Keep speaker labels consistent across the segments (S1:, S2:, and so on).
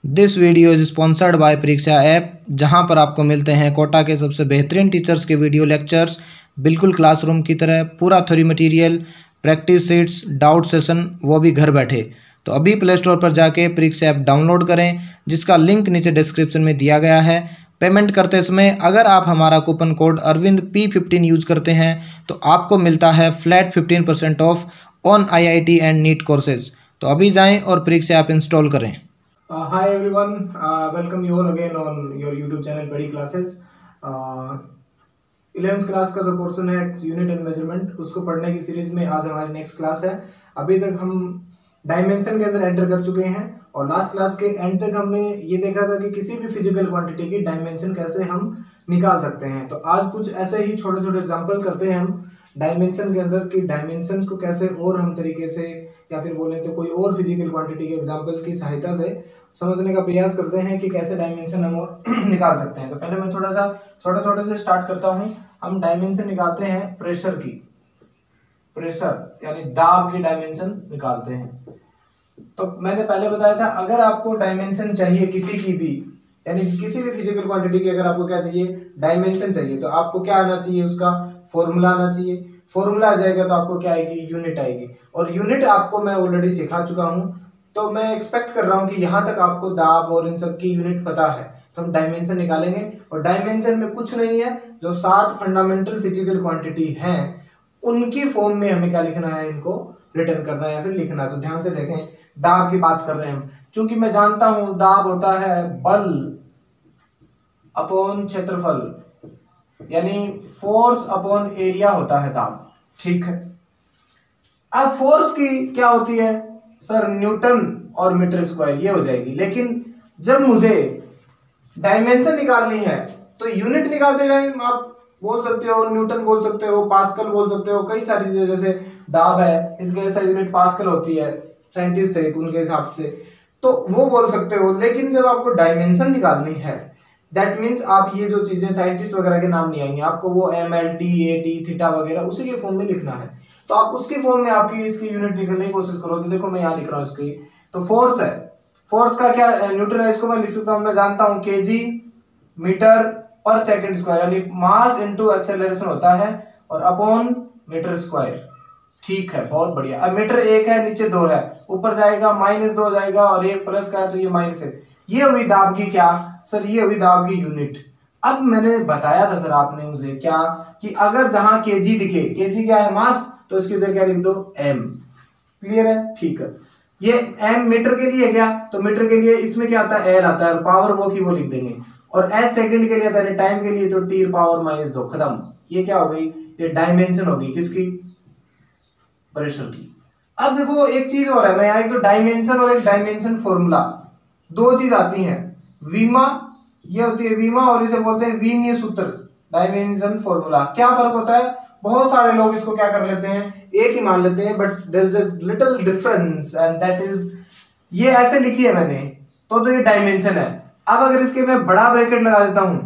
S1: This video is sponsored by परीक्षा app, जहां पर आपको मिलते हैं कोटा के सबसे बेहतरीन टीचर्स के वीडियो लेक्चर्स, बिल्कुल क्लासरूम की तरह, पूरा theory material, practice sheets, doubt session, वो भी घर बैठे। तो अभी प्ले स्टोर पर जाके परीक्षा ऐप डाउनलोड करें, जिसका लिंक नीचे डिस्क्रिप्शन में दिया गया है। पेमेंट करते समय अगर आप हमारा coupon code Arvind P15 use करते हैं तो आपको मिलता है flat 15% off on IIT and NEET courses. तो अभी जाएं और परीक्षा ऐप इंस्टॉल करें।
S2: Hi everyone, welcome you all again on your YouTube channel Badi Classes. 11th class का जो पोर्शन है यूनिट एंड मेजरमेंट, उसको पढ़ने की सीरीज में आज हमारी नेक्स्ट क्लास है। अभी तक हम डायमेंशन के अंदर एंटर कर चुके हैं और लास्ट क्लास के एंड तक हमने ये देखा था कि किसी भी फिजिकल क्वांटिटी की डायमेंशन कैसे हम निकाल सकते हैं। तो आज कुछ ऐसे ही छोटे छोटे एग्जाम्पल करते हैं हम डायमेंशन के अंदर कि डायमेंशन को कैसे और हम तरीके से या फिर बोले तो कोई और फिजिकल क्वांटिटी के एग्जाम्पल की सहायता से समझने का प्रयास करते हैं कि कैसे डायमेंशन हम निकाल सकते हैं। तो पहले मैं थोड़ा सा छोटे से स्टार्ट करता हूं। हम डायमेंशन निकालते हैं प्रेशर की, प्रेशर यानी दाब की डायमेंशन निकालते हैं। तो मैंने पहले बताया था अगर आपको डायमेंशन चाहिए किसी की भी, यानी किसी भी फिजिकल क्वांटिटी की अगर आपको क्या चाहिए, डायमेंशन चाहिए, तो आपको क्या आना चाहिए, उसका फॉर्मूला आना चाहिए। फॉर्मूला आ जाएगा तो आपको क्या आएगी, यूनिट आएगी। और यूनिट आपको मैं ऑलरेडी सिखा चुका हूं, तो मैं एक्सपेक्ट कर रहा हूं कि यहाँ तक आपको दाब और इन सब की यूनिट पता है। तो हम डायमेंशन निकालेंगे और डायमेंशन में कुछ नहीं है, जो 7 फंडामेंटल फिजिकल क्वांटिटी हैं उनकी फॉर्म में हमें क्या लिखना है, इनको रिटर्न करना है या फिर लिखना है। तो ध्यान से देखें, दाब की बात कर रहे हैं हम, क्योंकि मैं जानता हूं दाब होता है बल अपॉन क्षेत्रफल, यानी फोर्स अपॉन एरिया होता है दाब। ठीक है, अब फोर्स की क्या होती है सर, न्यूटन और मीटर स्क्वायर, ये हो जाएगी। लेकिन जब मुझे डायमेंशन निकालनी है तो यूनिट निकालते टाइम आप बोल सकते हो न्यूटन, बोल सकते हो पास्कल, बोल सकते हो कई सारी चीजें, जैसे दाब है इसके जैसा यूनिट पास्कल होती है, साइंटिस्ट थे उनके हिसाब से, तो वो बोल सकते हो। लेकिन जब आपको डायमेंशन निकालनी है, दैट मीन्स आप ये जो चीजें साइंटिस्ट वगैरह के नाम नहीं आएंगे, आपको वो ML TAT थीटा वगैरह उसी के फॉर्म में लिखना है। तो आप उसकी फॉर्म में आपकी इसकी यूनिट लिखने की कोशिश करो। तो देखो मैं यहाँ लिख रहा हूँ इसकी, तो फोर्स है, फोर्स का क्या न्यूटन है, इसको मैं लिख सकता हूँ, मैं जानता हूँ kg मीटर पर सेकंड स्क्वायर, यानी मास इनटू एक्सेलरेशन होता है और अपॉन मीटर स्क्वायर। ठीक है, बहुत बढ़िया। अब मीटर 1 है, नीचे 2 है, ऊपर जाएगा -2 जाएगा और 1 प्लस का है तो ये -1। ये हुई दाब की क्या सर, ये हुई दाब की यूनिट। अब मैंने बताया था सर आपने मुझे क्या, कि अगर जहां kg दिखे, kg क्या है मास, तो इसकी जगह क्या लिख दो m। क्लियर है, ठीक है। ये m मीटर के लिए क्या, तो मीटर के लिए इसमें क्या आता है, L आता है, और पावर वो की वो लिख देंगे। और s सेकंड के लिए आता है, टाइम के लिए तो t पावर -2, खत्म। ये क्या हो गई, ये डायमेंशन होगी किसकी, प्रेशर की। अब देखो एक चीज और है, मैं यहाँ एक तो डायमेंशन और एक डायमेंशन फॉर्मूला, दो चीज आती हैं। वीमा, ये होती है वीमा, और इसे बोलते हैं विमीय सूत्र, डायमेंशन फॉर्मूला। क्या फर्क होता है, बहुत सारे लोग इसको क्या कर लेते हैं, एक ही मान लेते हैं, but there is a little difference and that is, ये ऐसे लिखी है मैंने, तो ये डायमेंशन है। अब अगर इसके मैं बड़ा ब्रैकेट लगा देता हूं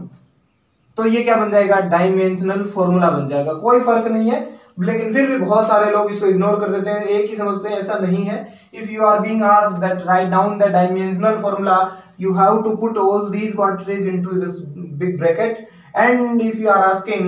S2: तो ये क्या बन जाएगा, डायमेंशनल फॉर्मूला बन जाएगा। कोई फर्क नहीं है, लेकिन फिर भी बहुत सारे लोग इसको इग्नोर कर देते हैं, एक ही समझते हैं, ऐसा नहीं है। If you are being asked that write down the dimensional formula, you have to put all these quantities into this big bracket, and if you are asking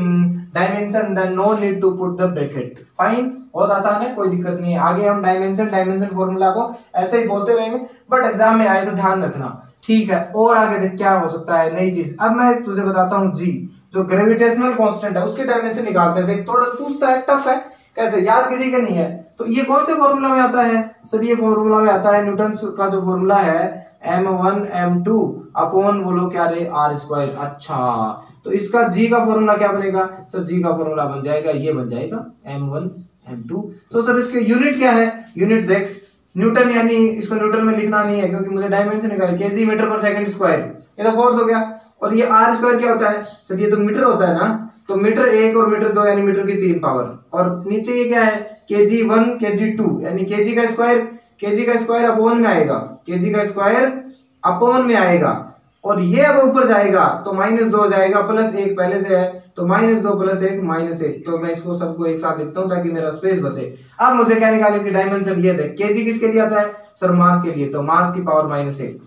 S2: dimension then no need to put the bracket, fine, बहुत आसान है, कोई दिक्कत नहीं है। आगे हम dimension formula को ऐसे ही बोलते रहेंगे, बट एग्जाम में आए तो ध्यान रखना, ठीक है। और आगे देख क्या हो सकता है नई चीज। अब मैं तुझे बताता हूँ जी, जो ग्रेविटेशनल कांस्टेंट है उसके डायमेंशन निकालते हैं। देख थोड़ा पूछता है, टफ है, कैसे याद किसी का नहीं है। तो ये कौन से फॉर्मूला में आता है सर, ये फॉर्मूला में आता है न्यूटन का जो फॉर्मूला है m1 m2 अपॉन बोलो क्या रे r²। अच्छा, तो इसका g का फॉर्मूला क्या बनेगा सर, g का फॉर्मूला बन जाएगा, ये बन जाएगा m1 m2। तो सर इसके यूनिट क्या है, यूनिट देख न्यूटन, यानी इसको न्यूटन में लिखना नहीं है क्योंकि मुझे डायमेंशन निकालना, kg मीटर पर सेकंड स्क्वायर, ये तो फोर्स हो गया। और ये r² क्या होता है सर, ये तो मीटर होता है ना, तो मीटर 1 और मीटर 2 यानी मीटर की 3 पावर, और नीचे ये क्या है kg1 kg2 यानी kg का स्क्वायर अपॉन में आएगा, kg का स्क्वायर अपॉन में आएगा, और ये अब ऊपर जाएगा तो -2 जाएगा, +1 पहले से है तो -2 + 1 -1। तो मैं इसको सबको एक साथ लिखता हूं ताकि मेरा स्पेस बचे। अब मुझे क्या निकालना, इसकी डायमेंशन, ये देख kg किसके लिए आता है सर, मास के लिए, तो मास की पावर -1।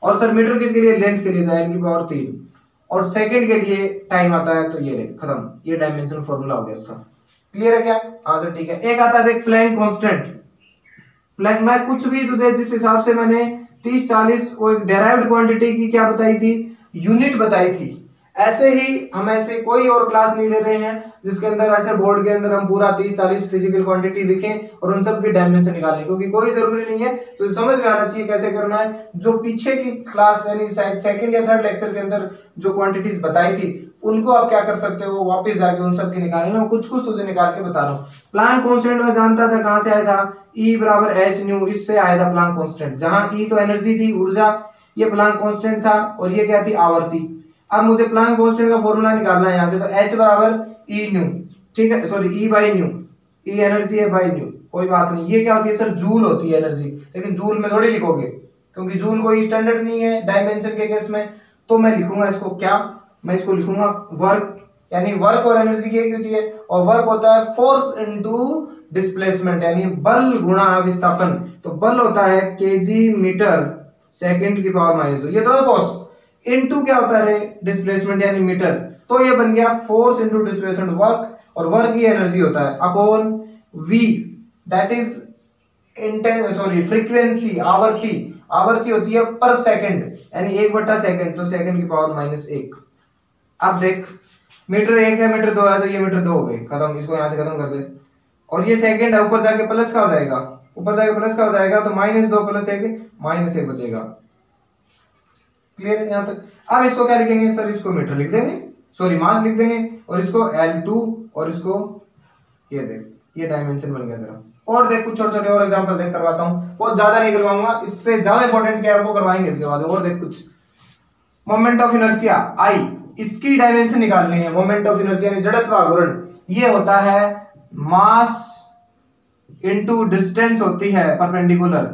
S2: और सर मीटर किसके लिए, लेंथ के लिए, तो n की पावर 3, और सेकंड के लिए टाइम आता है, तो ये खत्म, ये डायमेंशन फॉर्मूला हो गया उसका। क्लियर है क्या? हाँ सर ठीक है। एक आता है देख प्लैंक कांस्टेंट। प्लैंक मैं कुछ भी तुझे जिस हिसाब से मैंने 30 40 वो एक डेराइव्ड क्वांटिटी की क्या बताई थी, यूनिट बताई थी, ऐसे ही हम ऐसे कोई और क्लास नहीं ले रहे हैं जिसके अंदर ऐसे बोर्ड के अंदर हम पूरा 30 40 फिजिकल क्वांटिटी लिखें और उन सब की डायमेंशन निकालें, क्योंकि कोई जरूरी नहीं है, तो समझ में आना चाहिए कैसे करना है। जो पीछे की क्लास यानी सेकंड या थर्ड लेक्चर के अंदर जो क्वांटिटीज बताई थी उनको आप क्या कर सकते हो, वापस जाके उन सब की निकालना, कुछ कुछ तुझे निकाल के बता रहा हूँ। प्लैंक कांस्टेंट में जानता था कहां से आया था, E बराबर h न्यू, इससे आया था प्लैंक कांस्टेंट, जहां E तो एनर्जी थी, ऊर्जा, ये प्लैंक कांस्टेंट था और ये क्या थी, आवर्ती। अब मुझे प्लैंक कांस्टेंट का फॉर्मूला निकालना है यहाँ से, तो h बराबर E न्यू, ठीक है, sorry E by new, E energy है बाई न्यू, कोई बात नहीं। ये क्या होती है सर, जूल होती है एनर्जी, लेकिन जूल में थोड़ी लिखोगे क्योंकि जूल कोई स्टैंडर्ड नहीं है डायमेंशन के केस में, तो मैं लिखूंगा इसको क्या, मैं इसको लिखूंगा वर्क, यानी वर्क और एनर्जी की एक होती है, और वर्क होता है फोर्स इनटू डिस्प्लेसमेंट, यानी बल गुणा विस्थापन, तो बल होता है केजी मीटर सेकंड की पावर माइनस 2, ये तो फोर्स, इनटू क्या होता है डिस्प्लेसमेंट यानी मीटर, तो ये बन गया फोर्स इनटू डिस्प्लेसमेंट वर्क, और वर्क की एनर्जी होता है upon V, that is frequency, आवर्ती, आवर्ती होती है पर सेकंड, यानी 1/सेकंड, तो सेकंड की पावर -1। अब देख मीटर 1 है, मीटर 2 है, तो ये मीटर 2 हो गए, खत्म, इसको यहां से खत्म कर दे, और ये सेकंड है, ऊपर जाके प्लस का हो जाएगा, ऊपर जाके प्लस का हो जाएगा, तो -2 + 1 -1 बचेगा। क्लियर है यहां तक? अब इसको क्या लिखेंगे सर, इसको मीटर लिख देंगे, सॉरी मास लिख देंगे, और इसको L2, और इसको ये देख, ये डायमेंशन बन गया तेरा। और देख कुछ छोटे छोटे और एग्जांपल देख करवाता हूँ, बहुत ज्यादा नहीं करवाऊंगा, इससे ज्यादा इंपॉर्टेंट क्या है वो करवाएंगे इसके बाद। और देख कुछ मोमेंट ऑफ इनर्शिया I, इसकी डायमेंशन निकालनी है। मोमेंट ऑफ इनर्शिया यानी जड़त्व आघूर्ण, ये होता है मास इनटू डिस्टेंस होती है परपेंडिकुलर,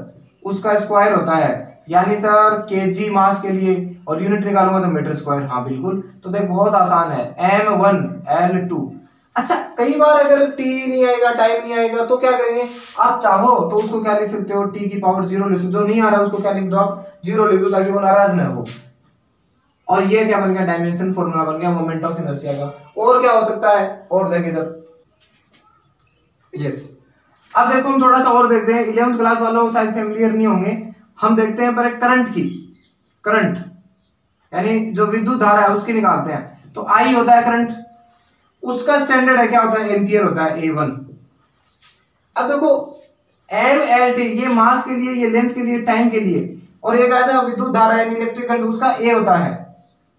S2: उसका स्क्वायर होता है, यानी सर केजी मास के लिए, और यूनिट निकालूंगा तो मीटर स्क्वायर। हाँ बिल्कुल, तो देख बहुत आसान है, m1 L2। अच्छा कई बार अगर t नहीं आएगा, टाइम नहीं आएगा, तो क्या करेंगे, आप चाहो तो उसको क्या लिख सकते हो, t की पावर 0 लिख, जो नहीं आ रहा उसको क्या लिख दो आप, 0 लिख दो, ताकि वो नाराज न हो। और ये क्या बन गया, डायमेंशन फॉर्मूला बन गया मोमेंट ऑफ इनर्शिया का। और क्या हो सकता है, और देख इधर, यस। अब देखो हम थोड़ा सा और देखते हैं, 11th क्लास वालों शायद फैमिलियर नहीं होंगे, हम देखते हैं पर करंट की, करंट यानी जो विद्युत धारा है उसकी निकालते हैं। तो I होता है करंट, उसका स्टैंडर्ड है क्या होता है, एम्पियर होता है, A1। अब देखो mLT, ये मास के लिए, ये लेंथ के लिए, टाइम के लिए, और एक आता है विद्युत धारा यानी इलेक्ट्रिक करंट, उसका A होता है,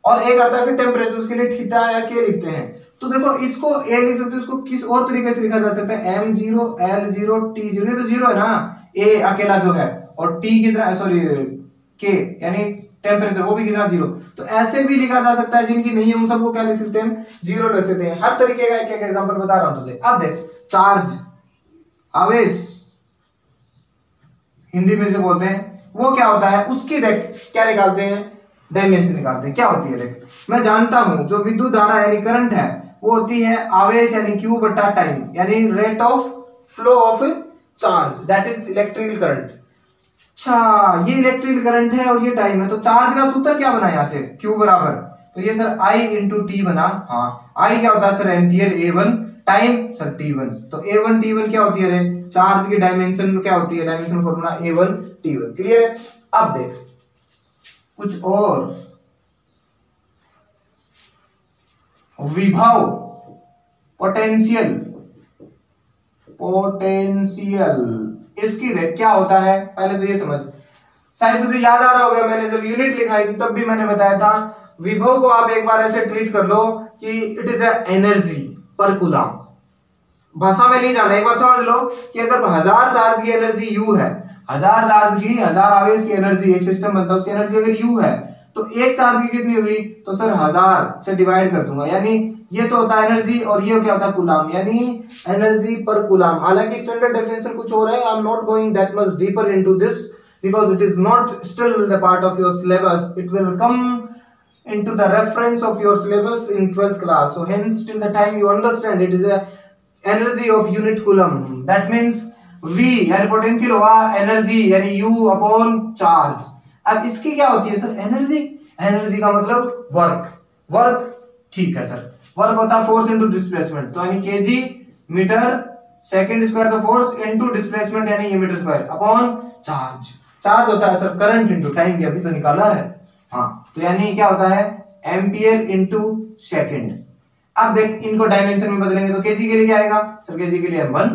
S2: और एक आता है फिर टेम्परेचर, उसके लिए थीटा या K लिखते हैं। तो देखो इसको A लिख सकते हो, इसको किस और तरीके से लिखा जा सकता है, m0 L0 T0, ये तो 0 है ना, A अकेला जो है, और T कितना, सॉरी K यानी टेम्परेचर, वो भी कितना 0, तो ऐसे भी लिखा जा सकता है। जिनकी नहीं है उन सबको क्या लिख सकते हैं, 0 लिख सकते हैं। हर तरीके का एक एक एग्जांपल बता रहा हूं तुझे। अब देख चार्ज, आवेश हिंदी में से बोलते हैं, वो क्या होता है, उसकी देख क्या निकालते हैं, डायमेंशन निकालते हैं। क्या होती है देख, मैं जानता हूं जो विद्युत धारा यानी करंट है वो होती है आवेश यानी Q बटा टाइम, यानी rate of flow of charge, that is electrical current. अच्छा ये इलेक्ट्रिकल करंट है और ये टाइम है, तो चार्ज का सूत्र क्या बना यहाँ से, Q बराबर, तो ये सर I इंटू टी बना। हाँ I क्या होता है sir, ampere, A1, time sir T1, तो A1 T1 क्या होती है रे, चार्ज की डायमेंशन क्या होती है, dimension formula A1 T1। Clear है? अब देख कुछ और, विभव, पोटेंशियल, पोटेंशियल, इसकी देख क्या होता है, पहले तो ये समझ, शायद तुझे याद आ रहा होगा मैंने जब यूनिट लिखाई थी तब भी मैंने बताया था, विभव को आप एक बार ऐसे ट्रीट कर लो कि इट इज एनर्जी पर कूलम, भाषा में नहीं जाना, एक बार समझ लो कि अगर 1000 चार्ज की एनर्जी U है, 1000 चार्ज की, 1000 आवेश की एनर्जी, एक सिस्टम बनता है उसकी एनर्जी अगर U है, तो एक चार्ज की कितनी हुई, तो सर 1000 से डिवाइड कर दूंगा, यानी ये तो होता है एनर्जी और ये क्या होता है कूलम, यानी एनर्जी पर कूलम। हालांकि स्टैंडर्ड डेफिनेशन कुछ और है, I am not going that much deeper into this because it is not still the part of your syllabus, it will come into the reference of your syllabus in 12th class, so hence till the time you understand it is a energy of unit coulomb, that means V यानी potential हुआ energy यानी U upon charge. अब इसकी क्या होती है sir, energy. Energy का मतलब वर्क, ठीक है सर। वर्क होता है फोर्स इनटू डिस्प्लेसमेंट, तो यानी केजी मीटर सेकंड स्क्वायर, तो फोर्स इनटू डिस्प्लेसमेंट यानी ये metre square upon charge. Charge होता है सर करंट इनटू टाइम, भी अभी तो निकाला है। हाँ, तो यानी क्या होता है, एम्पियर इनटू सेकंड। अब देख इनको डायमेंशन में बदलेंगे तो केजी के लिए क्या आएगा सर, केजी के लिए m1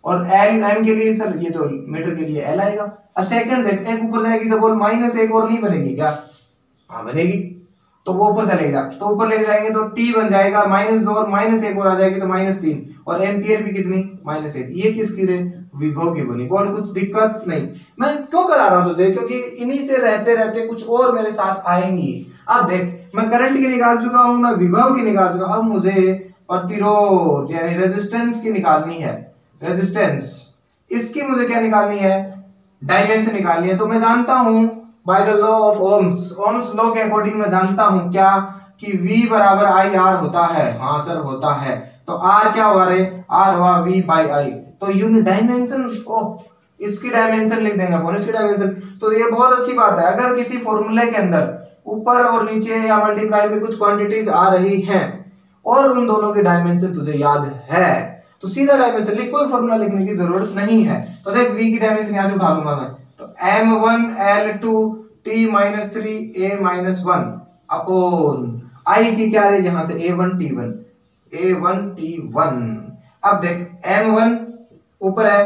S2: और एम के लिए सर ये तो मीटर के लिए एल आएगा। अब सेकंड देख, एक ऊपर जाएगी तो बोल माइनस एक और नहीं बनेगी क्या, हाँ बनेगी, तो वो ऊपर चलेगा, तो ऊपर लेके जाएंगे तो टी बन जाएगा -2 और -1 और आ जाएगी तो -3 और एम्पियर भी कितनी -1। ये किसकी रे, विभव की बनी। बोल कुछ दिक्कत नहीं, मैं क्यों करा रहा हूं तुझे, क्योंकि इन्हीं से रहते रहते कुछ और मेरे साथ आएंगी। अब देख मैं करंट की निकाल चुका हूं, मैं विभव की निकाल चुका, अब मुझे प्रतिरोध यानी रेजिस्टेंस की निकालनी है। रेजिस्टेंस इसकी मुझे क्या निकालनी है, डायमेंशन निकालनी है। तो मैं जानता हूं by the law of Ohm's law के अकॉर्डिंग मैं जानता हूं क्या कि V बराबर आई आर होता है। हाँ सर होता है, तो R क्या हुआ रे, R हुआ V बाई आई। तो यूनिट डायमेंशन, ओह इसकी डायमेंशन लिख देंगे अपन, इसकी डायमेंशन। तो ये बहुत अच्छी बात है, अगर किसी फॉर्मूले के अंदर ऊपर और नीचे या मल्टीप्लाई में कुछ क्वांटिटीज आ रही हैं और उन दोनों की डायमेंशन तुझे याद है तो सीधा डायमेंशन लिख, कोई फॉर्मूला लिखने की जरूरत नहीं है। तो देख V की डायमेंशन यहां से उठा लूंगा मैं, तो m1 l2 t - 3 a - 1 upon I की क्या है यहां से a1 t1। अब देख m1 ऊपर है,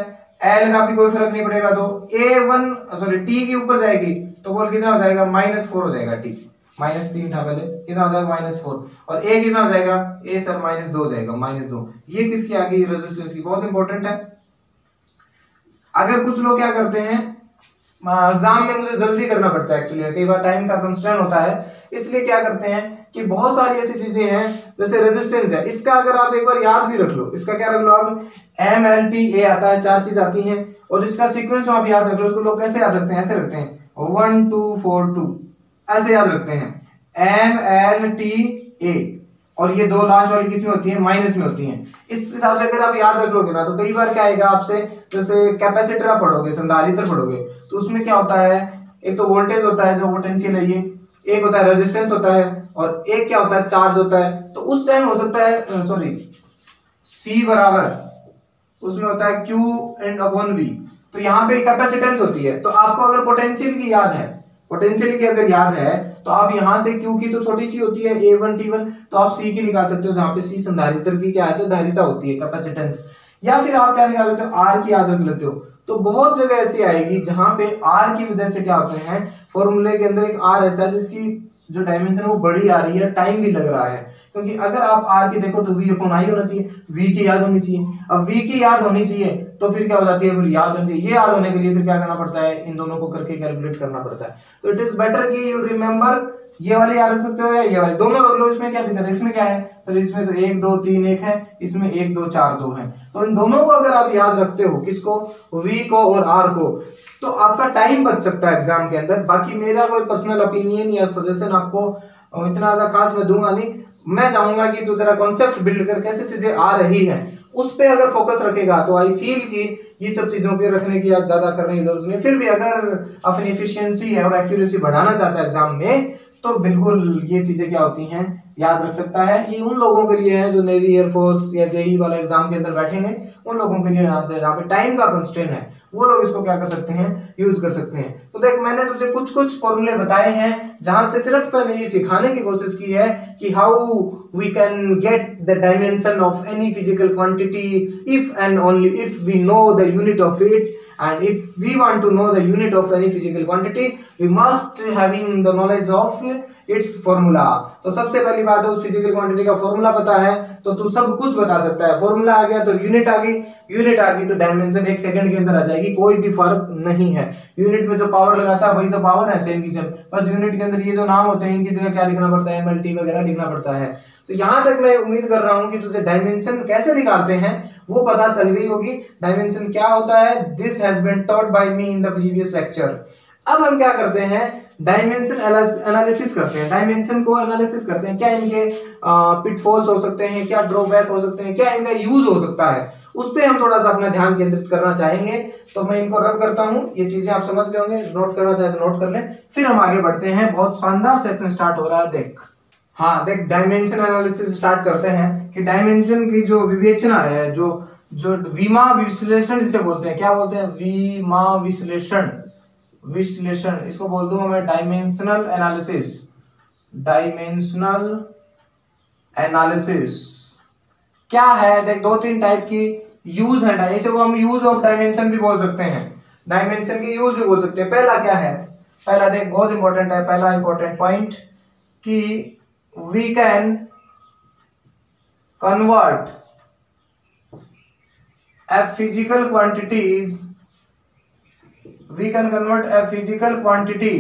S2: l का भी कोई फर्क नहीं पड़ेगा, तो a1 सॉरी t की ऊपर जाएगी तो बोल कितना हो जाएगा -4 हो जाएगा, t -3 था पहले, कितना हो जाएगा -4 और a कितना हो जाएगा, a सर -2 हो जाएगा, -2। ये किसकी आ गई, रेजिस्टेंस की, बहुत इंपॉर्टेंट है। अगर कुछ लोग क्या करते हैं, एग्जाम में मुझे जल्दी करना पड़ता है एक्चुअली, कई बार टाइम का कंस्ट्रेंट होता है, इसलिए क्या करते हैं कि बहुत सारी ऐसी चीजें हैं जैसे रेजिस्टेंस है, इसका अगर आप एक बार याद भी रख लो, इसका क्या रख लो आप, एम एल टी ए आता है, 4 चीज आती हैं और इसका सीक्वेंस आप याद रख लो। उसको लोग कैसे याद रखते हैं, ऐसे रखते हैं 1 2 4 2 ऐसे याद रखते हैं, एम एल टी ए, और ये 2 लास्ट वाली किस में होती है, माइनस में होती हैं। इस हिसाब से अगर आप याद रख लोगे ना तो कई बार क्या आएगा आपसे, जैसे कैपेसिटर आप पढ़ोगे, संधारित्र पढ़ोगे, तो उसमें क्या होता है, एक तो वोल्टेज होता है जो पोटेंशियल है, ये एक होता है रेजिस्टेंस होता है और एक क्या होता है, चार्ज होता है। तो उस टाइम हो सकता है सॉरी C बराबर उसमें होता है Q एंड अपॉन V, तो यहाँ पे कैपेसिटेंस होती है। तो आपको अगर पोटेंशियल की याद है, पोटेंशियल की अगर याद है तो आप यहाँ से Q की तो छोटी सी होती है A1 T1, तो आप C की निकाल सकते हो, जहाँ पे C संधारित्र की क्या है, धारिता होती है, कैपेसिटेंस। या फिर आप क्या निकाल लेते हो, R की याद रख लेते हो। तो बहुत जगह ऐसी आएगी जहां पे R की वजह से क्या होते हैं, फॉर्मूले के अंदर एक R ऐसा है जिसकी जो डायमेंशन है वो बड़ी आ रही है, टाइम भी लग रहा है, क्योंकि अगर आप R की देखो तो V अपॉन I होना चाहिए, V की याद होनी चाहिए। अब V की याद होनी चाहिए तो फिर क्या हो जाती है, फिर याद होनी चाहिए, ये याद होने के लिए फिर क्या करना पड़ता है, इन दोनों को करके कैलकुलेट करना पड़ता है। तो इट इज बेटर कि यू रिमेंबर, ये वाले याद रख सकते हो या ये वाले, दोनों रख लो, इसमें क्या दिक्कत है, इसमें क्या है सर, इसमें तो 1 2 3 1 है, इसमें 1 2 4 2 है। तो इन दोनों को अगर आप याद रखते हो, किसको, V को और R को, तो आपका टाइम बच सकता है एग्जाम के अंदर। बाकी मेरा कोई पर्सनल ओपिनियन या सजेशन आपको इतना ज्यादा खास मैं दूंगा नहीं, मैं चाहूंगा कि तू जरा कॉन्सेप्ट बिल्ड कर कैसे चीजें आ रही है उस पे अगर फोकस रखेगा तो आई फील कि ये सब चीजों के रखने की ज्यादा करने की जरूरत नहीं। फिर भी अगर अपनी एफिशिएंसी और एक्यूरेसी बढ़ाना चाहता है एग्जाम में तो बिल्कुल ये चीजें क्या होती हैं, याद रख सकता है। ये उन लोगों के लिए है जो नेवी, एयरफोर्स या जेई वाला एग्जाम के अंदर बैठेंगे, उन लोगों के लिए जहाँ पे टाइम का कंस्ट्रेंट है वो लोग इसको क्या कर सकते हैं, यूज कर सकते हैं। तो देख मैंने तुझे कुछ कुछ फॉर्मूले बताए हैं जहां से सिर्फ मैंने ये सिखाने की कोशिश की है कि how we can get the dimension of any physical quantity if and only if we know the unit of it, and if we want to know the unit of any physical quantity we must having the knowledge of its formula। तो सबसे पहली बात है उस physical quantity का formula पता है तो तू सब कुछ बता सकता है। फॉर्मूला आ गया तो यूनिट आ गई, यूनिट आ गई तो डायमेंशन 1 सेकंड के अंदर आ जाएगी, कोई भी फर्क नहीं है। यूनिट में जो पावर लगाता है वही तो पावर है, सेम की सेम, बस यूनिट के अंदर ये जो नाम होते हैं इनकी जगह क्या लिखना पड़ता है, MLT वगैरह लिखना पड़ता है। तो यहां तक मैं उम्मीद कर रहा हूं कि तुझे डायमेंशन कैसे निकालते हैं वो पता चल गई होगी। डायमेंशन क्या होता है, this has been taught by me in the previous lecture. अब हम क्या करते हैं, डायमेंशन एनालिसिस करते हैं, डायमेंशन को एनालिसिस करते हैं, क्या इनके पिटफॉल्स हो सकते हैं, क्या ड्रॉबैक हो सकते हैं, क्या इनका यूज हो सकता है, उस पर हम थोड़ा सा अपना ध्यान केंद्रित करना चाहेंगे। तो मैं इनको रब करता हूँ, ये चीजें आप समझ गए होंगे, नोट करना चाहे तो नोट कर लें। फिर हम आगे बढ़ते हैं, बहुत शानदार सेक्शन स्टार्ट हो रहा है। देख हाँ देख, डायमेंशन एनालिसिस स्टार्ट करते हैं कि डायमेंशन की जो विवेचना है, जो विमा विश्लेषण जिसे बोलते हैं, क्या बोलते हैं, विमा विश्लेषण, इसको बोल दूंगा मैं डायमेंशनल एनालिसिस। डायमेंशनल एनालिसिस क्या है, देख 2-3 टाइप की यूज है, इसे वो हम यूज ऑफ डायमेंशन भी बोल सकते हैं, डायमेंशन की यूज भी बोल सकते हैं। पहला क्या है, पहला देख बहुत इंपॉर्टेंट है, पहला इंपॉर्टेंट पॉइंट कि we can convert a physical quantities, we can convert a physical quantity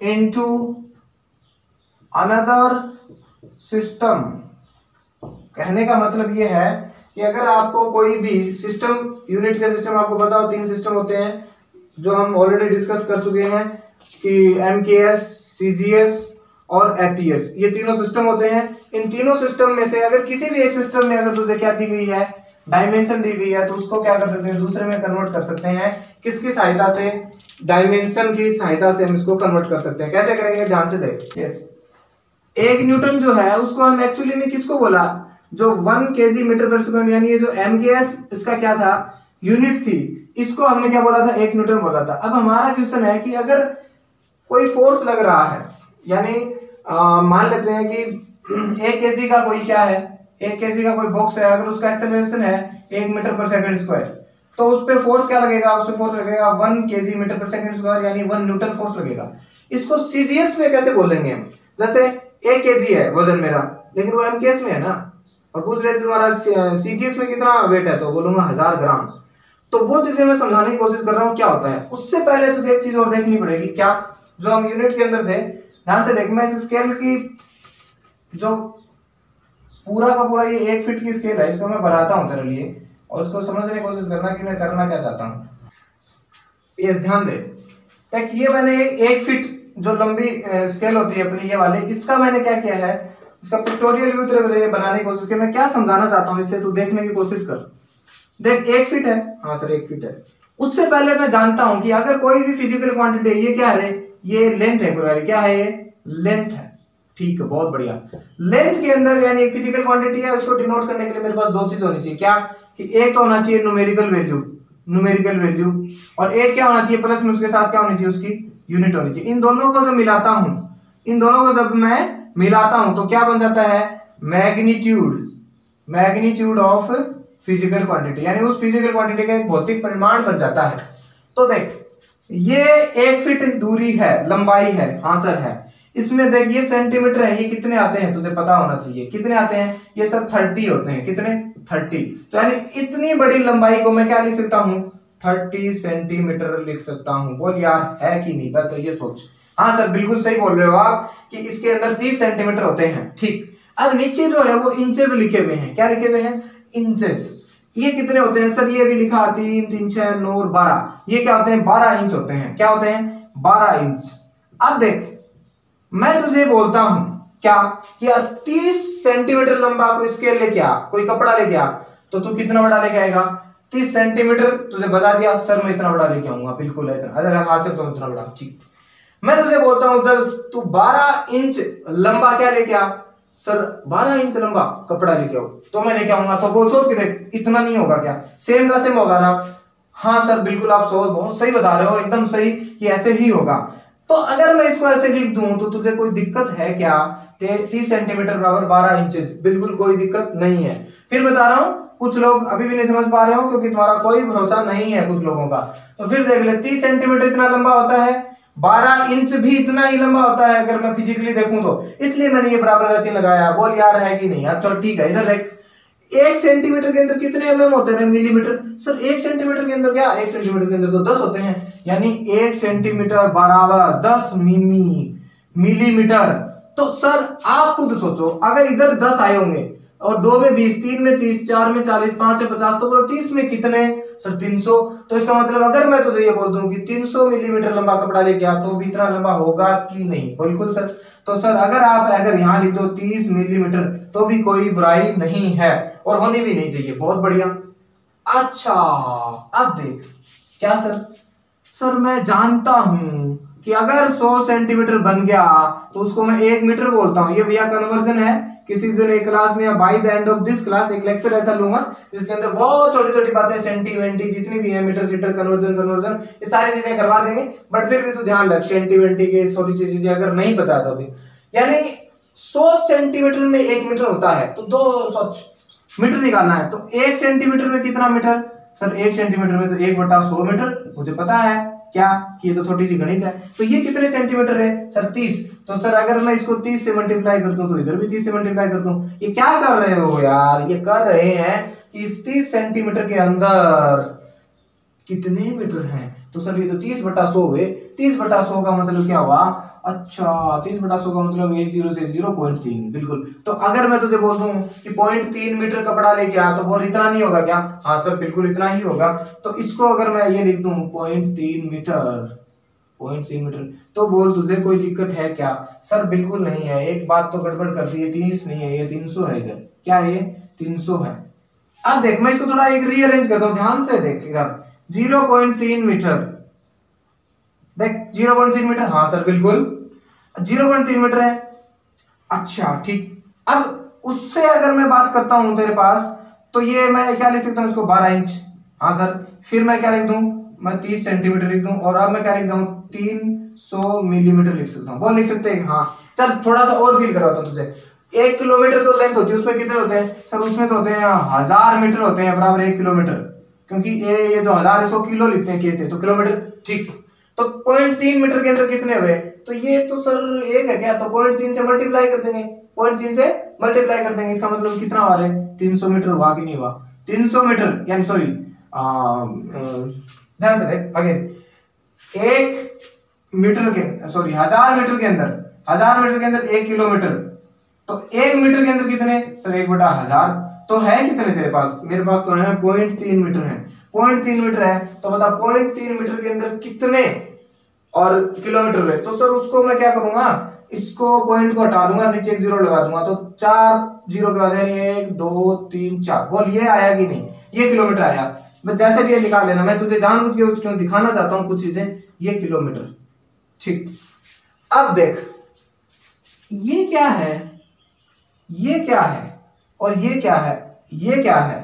S2: into another system. कहने का मतलब ये है कि अगर आपको कोई भी सिस्टम, यूनिट के सिस्टम आपको पता हो, 3 सिस्टम होते हैं जो हम ऑलरेडी डिस्कस कर चुके हैं कि MKS, CGS और FPS, ये तीनों सिस्टम होते हैं। इन तीनों सिस्टम में से अगर किसी भी एक सिस्टम में अगर तुझे क्या दी गई है, डायमेंशन दी गई है, तो उसको क्या कर सकते हैं, दूसरे में कन्वर्ट कर सकते हैं। किसकी सहायता से, डायमेंशन की सहायता से हम इसको कन्वर्ट कर सकते हैं। कैसे करेंगे, ध्यान से देख। यस, 1 न्यूटन जो है उसको हम एक्चुअली में किसको बोला, जो 1 kg मीटर पर सेकंड, यानी ये जो MKS इसका क्या था, यूनिट थी, इसको हमने क्या बोला था, 1 न्यूटन बोला था। अब हमारा क्वेश्चन है कि अगर कोई फोर्स लग रहा है, यानी मान लेते हैं कि 1 kg का कोई क्या है, 1 kg का कोई बॉक्स है, अगर उसका एक्सेलरेशन है 1 मीटर पर सेकंड स्क्वायर, तो उस पर फोर्स क्या लगेगा, उस पर फोर्स लगेगा 1 kg मीटर पर सेकंड स्क्वायर, यानी 1 न्यूटन फोर्स लगेगा। इसको CGS में कैसे बोलेंगे हम, जैसे 1 kg है वजन मेरा, लेकिन वो MKS में है ना, और पूछ रहे थे तुम्हारा CGS में कितना वेट है, तो बोलूंगा 1000 ग्राम। तो वो चीजें मैं समझाने की कोशिश कर रहा हूँ क्या होता है। उससे पहले तुझे एक चीज और देखनी पड़ेगी, क्या, जो हम यूनिट के अंदर थे, ध्यान से देख, मैं इस स्केल की जो पूरा का पूरा ये 1 फीट की स्केल है, इसको मैं बनाता हूं तेरे लिए, और उसको समझने की कोशिश करना कि मैं करना क्या चाहता हूं। ये ध्यान दे, देख ये मैंने 1 फीट जो लंबी स्केल होती है अपनी ये वाली, इसका मैंने क्या किया है, इसका पिक्टोरियल व्यू तेरे लिए बनाने की कोशिश की। मैं क्या समझाना चाहता हूं इससे, तू देखने की कोशिश कर। देख 1 फीट है, हाँ सर 1 फीट है। उससे पहले मैं जानता हूं कि अगर कोई भी फिजिकल क्वांटिटी है, ये क्या है, ये लेंथ है पूरा, क्या है, ये लेंथ है, ठीक है, बहुत बढ़िया। लेंथ के अंदर यानी एक फिजिकल क्वांटिटी है, उसको डिनोट करने के लिए मेरे पास 2 चीज होनी चाहिए, क्या, कि एक तो होना चाहिए न्यूमेरिकल वैल्यू, और एक क्या होना चाहिए, प्लस में उसके साथ क्या होनी चाहिए, उसकी यूनिट होनी चाहिए। इन दोनों को जब मिलाता हूं, मैं मिलाता हूं तो क्या बन जाता है, मैग्नीट्यूड ऑफ फिजिकल क्वांटिटी, यानी उस फिजिकल क्वांटिटी का एक भौतिक परिमाण बन जाता है। तो देख ये 1 फीट दूरी है, लंबाई है, हाँ सर है। इसमें देख ये सेंटीमीटर है, ये कितने आते हैं तुझे पता होना चाहिए, कितने आते हैं, ये सब 30 होते हैं, कितने, 30। तो यानी इतनी बड़ी लंबाई को मैं क्या लिख सकता हूं, 30 सेंटीमीटर लिख सकता हूं। बोल यार है कि नहीं, तो ये सोच। हाँ सर बिल्कुल सही बोल रहे हो आप कि इसके अंदर 30 सेंटीमीटर होते हैं, ठीक। अब नीचे जो है वो इंचेस लिखे हुए हैं, क्या लिखे हुए हैं, इंचेस। ये कितने होते हैं सर, ये भी लिखा 3, 3, 6, 9 और 12, ये क्या होते हैं, 12 इंच होते हैं, क्या होते हैं, 12 इंच। अब देख मैं तुझे बोलता हूं क्या कि यार 30 सेंटीमीटर लंबा कोई स्केल लेके आ, कोई कपड़ा लेके आ, तो तू कितना बड़ा लेके आएगा, 30 सेंटीमीटर। तुझे बता दिया सर मैं इतना बड़ा लेके आऊंगा, बिल्कुल है इतना, अगर हाथ से तो इतना बड़ा, ठीक। मैं तुझे बोलता हूं चल तू 12 इंच लंबा क्या लेके आ, सर 12 इंच लंबा कपड़ा लेके आओ, तो मैं लेके आऊंगा। तो बोल सोच के देख, इतना नहीं होगा क्या, सेम का सेम होगा ना। हाँ सर बिल्कुल आप सोच, बहुत सही बता रहे हो, एकदम सही कि ऐसे ही होगा। तो अगर मैं इसको ऐसे लिख दूं तो तुझे कोई दिक्कत है क्या, 30 सेंटीमीटर बराबर 12 इंचेस, बिल्कुल कोई दिक्कत नहीं है। फिर बता रहा हूं कुछ लोग अभी भी नहीं समझ पा रहे हो क्योंकि तुम्हारा कोई भरोसा नहीं है कुछ लोगों का। तो फिर देख ले, 30 सेंटीमीटर इतना लंबा होता है, 12 इंच भी इतना ही लंबा होता है अगर मैं फिजिकली देखूं तो, इसलिए मैंने ये बराबर का चिन्ह लगाया। बोल यार है कि नहीं, अब चलो ठीक है। इधर देख 1 सेंटीमीटर के अंदर कितने mm होते हैं, मिलीमीटर। सर 1 सेंटीमीटर के अंदर क्या, 1 सेंटीमीटर के अंदर तो 10 होते हैं, यानी 1 सेंटीमीटर बराबर 10 मिलीमीटर। तो सर आप खुद सोचो, अगर इधर 10 आए होंगे और 2 में 20, 3 में 30, 4 में 40, 5 में 50, तो 30 में कितने सर 300। तो इसका मतलब अगर मैं तुझे ये बोल दूं कि 300 मिलीमीटर लंबा कपड़ा लेके आ तो भी इतना लंबा होगा कि नहीं, बिल्कुल सर। तो सर अगर यहाँ लिख दो 30 मिलीमीटर तो भी कोई बुराई नहीं है। और होनी भी नहीं चाहिए। बहुत बढ़िया। अच्छा अब देख, क्या सर मैं जानता हूं कि अगर 100 सेंटीमीटर बन गया तो उसको मैं 1 मीटर बोलता हूं। ये भैया कन्वर्जन है। किसी दिन एक क्लास में या by the end of this class एक लेक्चर ऐसा लूंगा जिसके अंदर बहुत छोटी छोटी बातें, सेंटीमेंटी जितनी भी है, मीटर सीटर कन्वर्जन ये सारी चीजें करवा देंगे। बट फिर भी तू ध्यान रख, सेंटीमेंटी के छोटी सी चीजें अगर नहीं पता तो अभी, यानी 100 सेंटीमीटर में 1 मीटर होता है तो 200 मीटर निकालना है। तो 1 सेंटीमीटर में कितना मीटर? सर 1 सेंटीमीटर में तो 1/100 मीटर, मुझे पता है क्या कि ये तो छोटी सी गणित है। तो ये कितने सेंटीमीटर है? सर 30। तो सर अगर मैं इसको 30 से मल्टीप्लाई कर दूं तो इधर भी 30 से मल्टीप्लाई कर दूं। ये क्या कर रहे हो यार? ये कर रहे हैं कि इस 30 सेंटीमीटर के अंदर कितने मीटर हैं। तो सर ये तो 30/100 हुए। 30/100 का मतलब क्या हुआ? अच्छा 30/100 का मतलब 10 से 0.3। बिल्कुल। तो अगर मैं तुझे बोल दूं कि 0.3 मीटर कपड़ा लेके आ तो बोल इतना नहीं होगा क्या? हाँ सर बिल्कुल इतना ही होगा। तो इसको अगर मैं ये लिख दूं 0.3 मीटर, 0.3 मीटर, तो बोल तुझे कोई दिक्कत है क्या? सर बिल्कुल नहीं है। एक बात तो गड़बड़ कर दी है, 30 नहीं है, ये 300 है। इधर क्या है? ये 300 है। अब देख मैं इसको थोड़ा एक रीअरेंज करता हूं, ध्यान से देख इधर। 0.3 मीटर, देख 0.3 मीटर, हाँ सर बिल्कुल 0.3 मीटर है। अच्छा ठीक। अब उससे अगर मैं बात करता हूं तेरे पास, तो ये मैं क्या लिख सकता हूं इसको? 12 इंच। हाँ सर। फिर मैं क्या लिख दूं? मैं 30 सेंटीमीटर लिख दूं। और अब मैं क्या लिख दूं? 300 मिलीमीटर लिख सकता हूं। बोल लिख सकते हैं? हाँ। चल थोड़ा सा और फील करवाता हूं तुझे। 1 किलोमीटर जो लेंथ होती है उसमें कितने होते हैं? सर उसमें तो होते हैं 1000 मीटर होते हैं बराबर 1 किलोमीटर, क्योंकि ये जो 1000 इसको किलो लिखते हैं कैसे, तो किलोमीटर। ठीक। तो 0.3 मीटर के अंदर कितने हुए? तो ये तो सर एक है क्या? तो 0.3 से मल्टीप्लाई कर देंगे, 0.3 से मल्टीप्लाई कर देंगे। इसका मतलब कितना हुआ रे? 300 मीटर हुआ कि नहीं हुआ? 300 मीटर यानी सॉरी ध्यान से देख अगेन, 1 मीटर के सॉरी 1000 मीटर के अंदर, 1000 मीटर के अंदर 1 किलोमीटर। तो 1 मीटर के अंदर कितने? सर 1/1000। तो है कितने तेरे पास? मेरे पास तो है 0.3 मीटर है। 0.3 मीटर है तो बता 0.3 मीटर के अंदर कितने और किलोमीटर हुए? तो सर उसको मैं क्या करूंगा, इसको पॉइंट को हटा दूंगा, नीचे एक 0 लगा दूंगा, तो 4 0 के बाद यानी 1 2 3 4। बोल ये आया कि नहीं? ये किलोमीटर आया। बस जैसे भी ये निकाल लेना, मैं तुझे जानबूझ के उसको दिखाना चाहता हूं कुछ चीजें। ये किलोमीटर। ठीक। अब देख ये क्या है, ये क्या है, और ये क्या है, ये क्या है,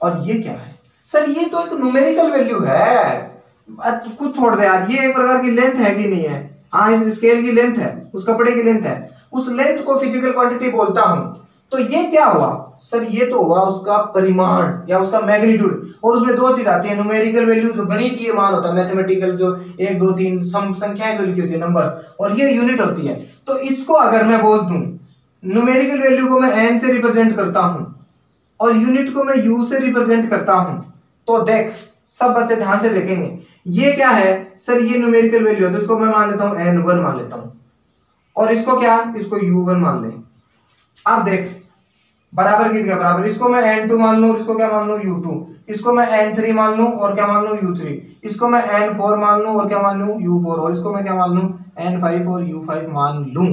S2: और ये क्या है? सर ये तो एक न्यूमेरिकल वैल्यू है। कुछ छोड़ दे यार, ये एक प्रकार की लेंथ है कि नहीं है? हाँ इस स्केल की लेंथ है, उस कपड़े की लेंथ है। उस लेंथ को फिजिकल क्वांटिटी बोलता हूं। तो ये क्या हुआ? सर ये तो हुआ उसका परिमाण या उसका मैग्नीट्यूड। और उसमें दो चीज आती है, न्यूमेरिकल वैल्यू जो गणितीय मान होता है, मैथमेटिकल जो 1 2 3 संख्याएं जो लिखी होती है नंबर, और ये यूनिट होती है। तो इसको अगर मैं बोल दूं, न्यूमेरिकल वैल्यू को मैं एन से रिप्रेजेंट करता हूं और यूनिट को मैं यू से रिप्रेजेंट करता हूं, तो देख सब बच्चे ध्यान से देखेंगे। ये क्या है? सर ये न्यूमेरिकल वैल्यू है, तो इसको मैं मान लेता हूं n1 मान लेता हूं, और इसको क्या, इसको u1 मान ले। अब देख बराबर की जगह बराबर, इसको मैं n2 मान लूं, इसको क्या मान लूं u2, इसको मैं n3 मान लूं और क्या मान लूं u3, इसको मैं n4 मान लूं और क्या मान लूं u4, और इसको मैं क्या मान लूं n5 और u5 मान लूं।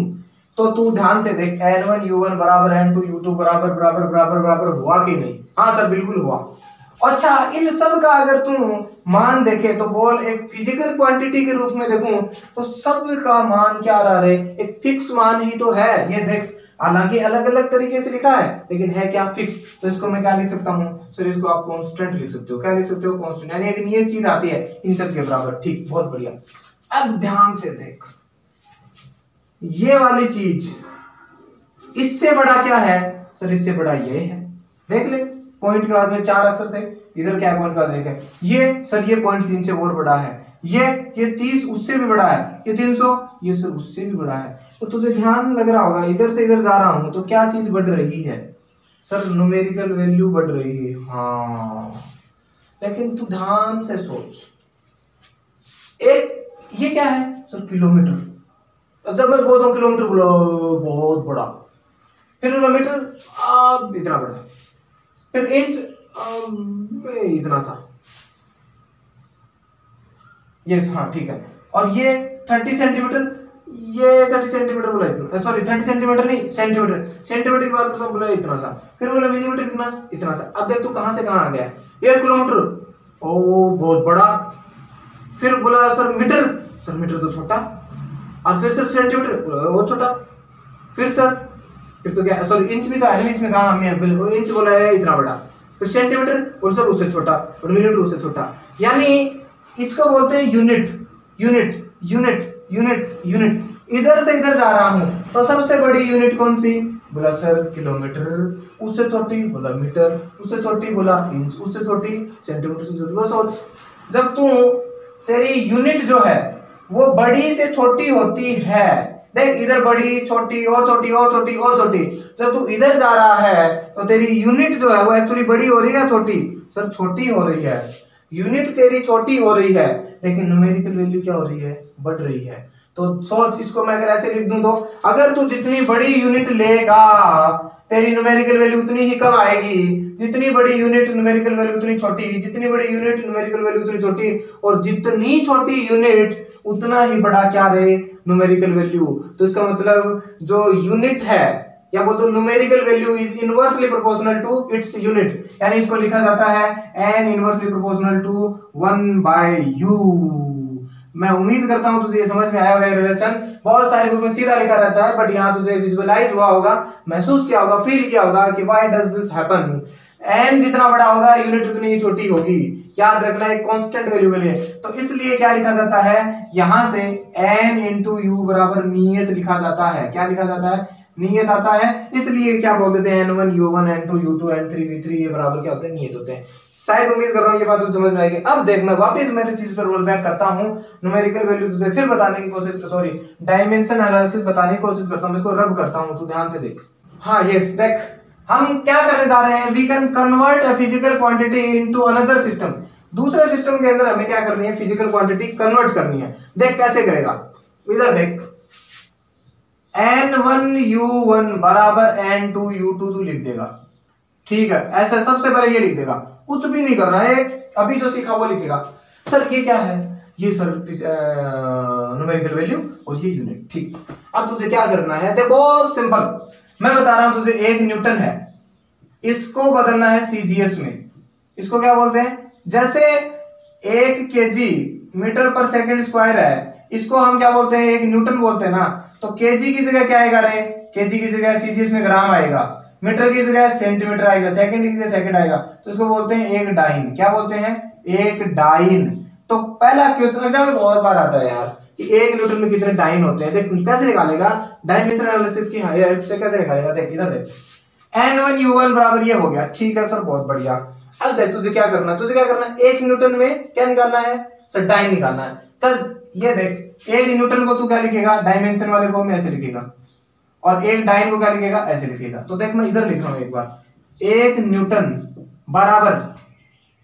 S2: तो तू ध्यान से देख, n1 u1 बराबर n2 u2 बराबर बराबर बराबर बराबर हुआ कि नहीं? हाँ सर बिल्कुल हुआ। अच्छा इन सब का अगर तू मान देखे तो बोल, एक फिजिकल क्वांटिटी के रूप में देखूं तो सब का मान क्या रहा रे? एक फिक्स मान ही तो है। ये देख हालांकि अलग अलग तरीके से लिखा है लेकिन है क्या? फिक्स। तो इसको मैं क्या लिख सकता हूँ सर? इसको आप कांस्टेंट लिख सकते हो। क्या लिख सकते हो? कांस्टेंट, यानी एक नियत चीज आती है इन सब के बराबर। ठीक, बहुत बढ़िया। अब ध्यान से देख, ये वाली चीज इससे बड़ा क्या है? सर इससे बड़ा ये है। देख ले, पॉइंट के बाद में 4 अक्षर थे, इधर क्या है? पॉइंट का देख है ये सर, ये 0.3 से और बड़ा है, ये 30 उससे भी बड़ा है, ये 300 ये सर उससे भी बड़ा है। तो तुझे ध्यान लग रहा होगा, इधर से इधर जा रहा हूं तो क्या चीज बढ़ रही है? सर न्यूमेरिकल वैल्यू बढ़ रही है। हाँ लेकिन तू ध्यान से सोच, एक ये क्या है? Sir kilometre. जब मैं बोलता हूँ किलोमीटर बोलो बहुत बड़ा, फिर मीटर अब इतना बड़ा, फिर इंच इतना सा, यस हाँ ठीक है, और ये 30 सेंटीमीटर ये 30 सेंटीमीटर बोला इतना, सॉरी 30 सेंटीमीटर नहीं सेंटीमीटर, सेंटीमीटर की बात करता हूँ बोला इतना सा, फिर बोला मिलीमीटर कितना, इतना सा। अब देख तू कहाँ से कहाँ आ गया, 1 किलोमीटर, ओ बहुत बड़ा। फिर बोला सर मीटर, सर मीटर तो छोटा, और फिर सर सेंटीमीटर बहुत छोटा, फिर तो क्या, सॉरी इंच भी तो है, इंच में कहाँ हमें इंच बोला है इतना बड़ा, फिर सेंटीमीटर और सर उससे छोटा, और मिलीमीटर उससे छोटा। यानी इसको बोलते हैं unit, unit unit unit unit. इधर से इधर जा रहा हूं तो सबसे बड़ी यूनिट कौन सी, बोला सर किलोमीटर, उससे छोटी बोला मीटर, उससे छोटी बोला इंच, उससे छोटी सेंटीमीटर, से छोटी। वो सोच, जब तू तेरी यूनिट जो है वो बड़ी से छोटी होती है, देख इधर बड़ी छोटी और छोटी और छोटी और छोटी, जब तू इधर जा रहा है तो तेरी यूनिट जो है वो एक्चुअली बड़ी हो रही है छोटी, सर छोटी हो रही है। यूनिट तेरी छोटी हो रही है लेकिन न्यूमेरिकल वैल्यू क्या हो रही है, बढ़ रही है। तो सोच, इसको मैं अगर ऐसे लिख दूं तो अगर तू जितनी बड़ी यूनिट लेगा तेरी न्यूमेरिकल वैल्यू उतनी ही कम आएगी, जितनी बड़ी यूनिट न्यूमेरिकल वैल्यू उतनी छोटी, जितनी बड़ी यूनिट न्यूमेरिकल वैल्यू उतनी छोटी, और जितनी छोटी यूनिट उतना ही बड़ा क्या रहे न्यूमेरिकल वैल्यू। तो इसका मतलब जो यूनिट है या बोल तो numerical value is inversely proportional to its unit, यानी इसको लिखा जाता है n inversely proportional to 1/u। मैं उम्मीद करता हूं तुझे ये समझ में आया होगा। रिलेशन बहुत सारी बुक में सीधा लिखा रहता है, बट यहाँ तुझे विजुअलाइज हुआ होगा, महसूस किया होगा, फील किया होगा कि why does this happen. n जितना बड़ा होगा यूनिट उतनी ही छोटी होगी, याद रखना एक कांस्टेंट वैल्यू के लिए। तो इसलिए क्या लिखा जाता है, यहां से n इंटू यू बराबर नियत लिखा जाता है। क्या लिखा जाता है, नियत आता है। इसलिए क्या बोल देते हैं n1 u1 n2 u2 n3 v3, ये बराबर क्या होते हैं, नियत होते हैं। शायद उम्मीद कर रहा हूँ ये बात तुझे समझ में आएगी। अब देख मैं वापस मेरी चीज पर रोल बैक करता हूँ, न्यूमेरिकल वैल्यू तुझे फिर बताने की कोशिश, सॉरी डायमेंशन एनालिसिस बताने की कोशिश करता हूँ, इसको रब करता हूँ, तू ध्यान से देख। हाँ यस, देख हम क्या करने जा रहे हैं, we can convert a physical quantity into another system. दूसरे सिस्टम के अंदर हमें क्या करनी है, फिजिकल क्वांटिटी कन्वर्ट करनी है। देख कैसे करेगा, इधर देख n1 u1 बराबर n2 u2 तू लिख देगा, ठीक है। ऐसा सबसे पहले ये लिख देगा, कुछ भी नहीं करना है, अभी जो सीखा वो लिखेगा। सर ये क्या है, ये सर न्यूमेरिकल वैल्यू और ये यूनिट, ठीक। अब तुझे क्या करना है, देखो बहुत सिंपल, मैं बता रहा हूं तुझे। 1 न्यूटन है, इसको बदलना है सीजीएस में। इसको क्या बोलते हैं, जैसे 1 केजी मीटर पर सेकंड स्क्वायर है, इसको हम क्या बोलते हैं, 1 न्यूटन बोलते हैं ना। तो केजी की जगह क्या आएगा रे, केजी की जगह सीजीएस में ग्राम आएगा, मीटर की जगह सेंटीमीटर आएगा, सेकंड की जगह सेकंड आएगा। तो इसको बोलते हैं 1 डाइन। क्या बोलते हैं, 1 डाइन। तो पहला क्वेश्चन एग्जाम में बहुत बार आता है यार कि 1 न्यूटन में कितने डाइन होते हैं। देख कैसे निकालेगा, डायमेंशन एनालिसिस की हेल्प से कैसे निकालेगा, देख इधर देख, n1 u1 बराबर ये हो गया, ठीक है सर बहुत बढ़िया। अब देख तुझे क्या करना है, तुझे क्या करना है, 1 न्यूटन में क्या निकालना है सर, डाइन निकालना है। चल ये देख 1 न्यूटन को तू क्या लिखेगा, डायमेंशन वाले फॉर्म में ऐसे लिखेगा, और 1 डाइन को क्या लिखेगा, ऐसे लिखेगा। तो देख मैं इधर लिख रहा हूं एक बार, 1 न्यूटन बराबर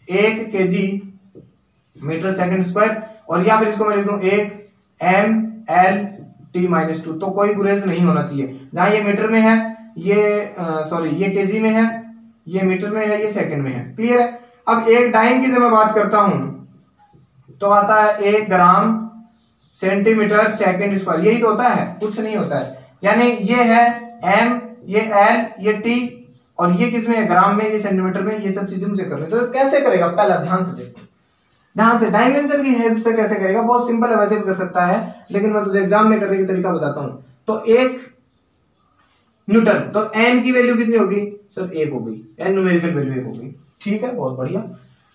S2: 1 केजी मीटर सेकंड स्क्वायर, और या फिर इसको मैं लिख दूं 1 ml/t-2। तो कोई गुरेज नहीं होना चाहिए, जहां ये मीटर में है, ये सॉरी ये केजी में है, ये मीटर में है, ये सेकंड में है, क्लियर है। अब 1 डाइन की जब मैं बात करता हूं तो आता है 1 ग्राम सेंटीमीटर सेकंड स्क्वायर, यही तो होता है, कुछ नहीं होता है। यानी ये है m, ये l, ये t, और ये किस में है, ग्राम में, ये सेंटीमीटर में, ये सब चीजें मुझे करनी। तो कैसे करेगा, पहला ध्यान से देख, ध्यान से डायमेंशन की हेल्प से कैसे करेगा, बहुत सिंपल है, वैसे भी कर सकता है, लेकिन मैं तुझे एग्जाम में करने की तरीका बताता हूं। तो 1 न्यूटन, तो n की वैल्यू कितनी होगी सर, 1 हो गई, n न्यूमेरिकल वैल्यू 1 हो गई, ठीक है बहुत बढ़िया।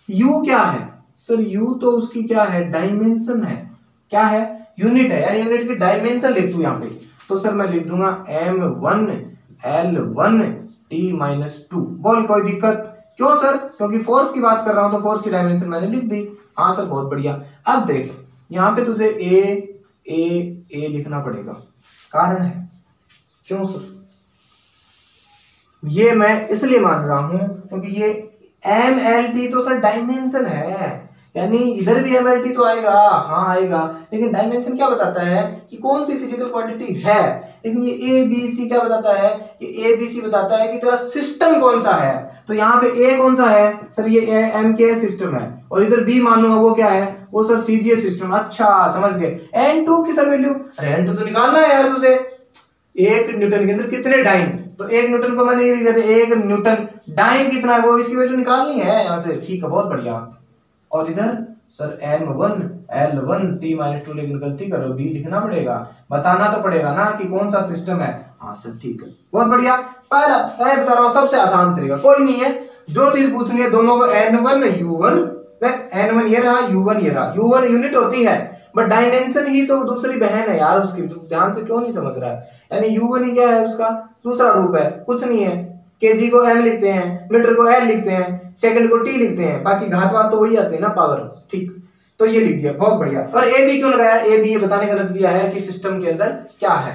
S2: u क्या है सर, u तो उसकी क्या है, डायमेंशन है, क्या है, यूनिट है, यानी यूनिट की डायमेंशन लिख तू यहाँ पे। तो सर मैं लिख दूंगा m1 l1 t-2। बोल कोई दिक्कत, क्यों सर, क्योंकि फोर्स की बात कर रहा हूं तो फोर्स की डायमेंशन मैंने लिख दी। हाँ सर बहुत बढ़िया। अब देख यहाँ पे तुझे ए लिखना पड़ेगा, कारण है, क्यों सर, ये मैं इसलिए मान रहा हूं क्योंकि ये mlt तो सर डायमेंशन है, यानी इधर भी mlt तो आएगा, हाँ आएगा, लेकिन डायमेंशन क्या बताता है कि कौन सी फिजिकल क्वांटिटी है। लेकिन ये ABC क्या बताता है, ये ABC बताता है कि तेरा सिस्टम कौन सा है। तो यहाँ पे A कौन सा है सर, ये M के सिस्टम है, और इधर B मान लूंगा वो क्या है, वो सर सीजीएस सिस्टम। अच्छा समझ गए। N2 की सर वैल्यू, अरे N2 तो निकालना है यार तुझे। 1 न्यूटन के अंदर कितने डाइन, तो 1 न्यूटन को मैंने ये लिख दिया, 1 न्यूटन डाइन कितना है वो इसकी वैल्यू निकालनी है यहाँ से। ठीक है बहुत बढ़िया। और इधर सर M1 L1 T-2, लेकिन गलती करो B लिखना पड़ेगा, बताना तो पड़ेगा ना कि कौन सा सिस्टम है। हाँ सर ठीक है बहुत बढ़िया। पहला मैं बता रहा हूँ सबसे आसान तरीका, कोई नहीं है, जो चीज पूछनी है दोनों को N1 U1, N1 ये रहा U1 ये रहा। U1 यूनिट होती है बट डायमेंशन ही तो दूसरी बहन है यार उसकी, ध्यान से क्यों नहीं समझ रहा है। यानी U1 ही क्या है, उसका दूसरा रूप है, कुछ नहीं है। केजी को M लिखते हैं, मीटर को L लिखते हैं, सेकंड को T लिखते हैं, बाकी घात वात तो वही आते हैं ना, पावर। ठीक, तो ये लिख दिया बहुत बढ़िया। और ए बी क्यों लगाया, ए बी ये बताने का नजरिया है कि सिस्टम के अंदर क्या है,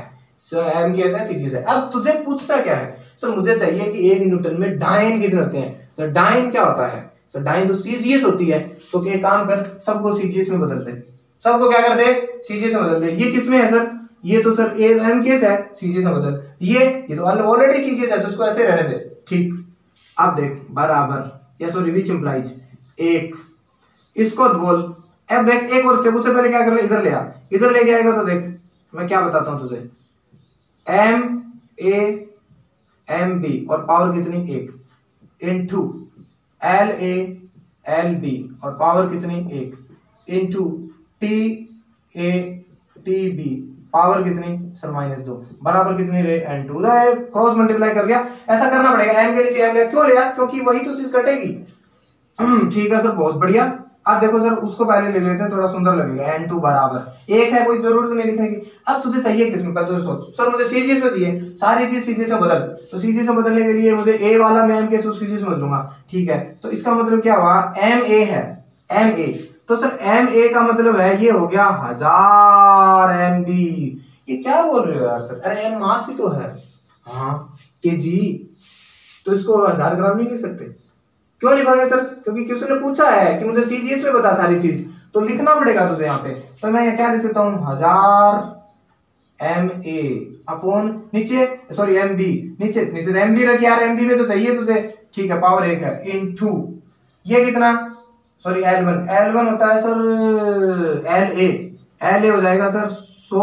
S2: एम कैसा है, सी चीज है। अब तुझे पूछना क्या है, सर मुझे चाहिए कि 1 न्यूटन में डाइन कितने होते हैं। सर डाइन क्या होता है, सर डाइन तो सीजीएस होती है। तो एक काम कर, सबको सीजीएस में बदल दे, सबको क्या कर दे, सीजीएस में बदल दे। ये किसमें है सर, ये तो सर एम केस है, सीजीएस में बदल। ये तो ऑलरेडी सीजीएस है तो उसको ऐसे रहने दे। ठीक, अब देख बराबर, या सॉरी विच इंप्लाइज 1, इसको बोल। अब देख एक और स्टेप, उससे पहले क्या कर ले, इधर ले आ, इधर लेके आएगा तो देख मैं क्या बताता हूं तुझे, एम ए एम बी और पावर कितनी 1 into L A L B और पावर कितनी 1 into T A T B power कितनी सर -2 बराबर कितनी रे n2। क्रॉस मल्टीप्लाई कर दिया, ऐसा करना पड़ेगा, m के नीचे m लिया, क्यों लिया, क्योंकि वही तो चीज कटेगी। ठीक है सर बहुत बढ़िया। अब देखो सर उसको पहले ले लेते हैं, थोड़ा सुंदर लगेगा। n2 बराबर 1 है, कोई जरूरत नहीं लिखने की। अब तुझे चाहिए किसमें, पहले तो सोच, सर मुझे सीजीएस में चाहिए, सारी चीज सीजीएस में बदल। तो सीजीएस में बदलने के लिए मुझे ए वाला मैं m के सीजीएस में बदलूंगा। ठीक है, तो इसका मतलब क्या हुआ, एम ए है, एम ए, तो सर एम ए का मतलब है ये हो गया 1000 MB। ये क्या बोल रहे हो यार सर, अरे एम मास ही तो है, हाँ केजी, तो इसको 1000 ग्राम नहीं लिख सकते। क्यों लिखोगे सर, क्योंकि किसी ने पूछा है कि मुझे सीजीएस में बता सारी चीज, तो लिखना पड़ेगा तुझे यहाँ पे। तो मैं ये क्या लिख सकता हूँ, 1000 MA अपॉन नीचे, सॉरी MB, नीचे नीचे MB रख यार, MB में तो चाहिए तुझे। ठीक है पावर 1 है, इनटू ये कितना, सॉरी L1 होता है सर LA हो जाएगा सर 100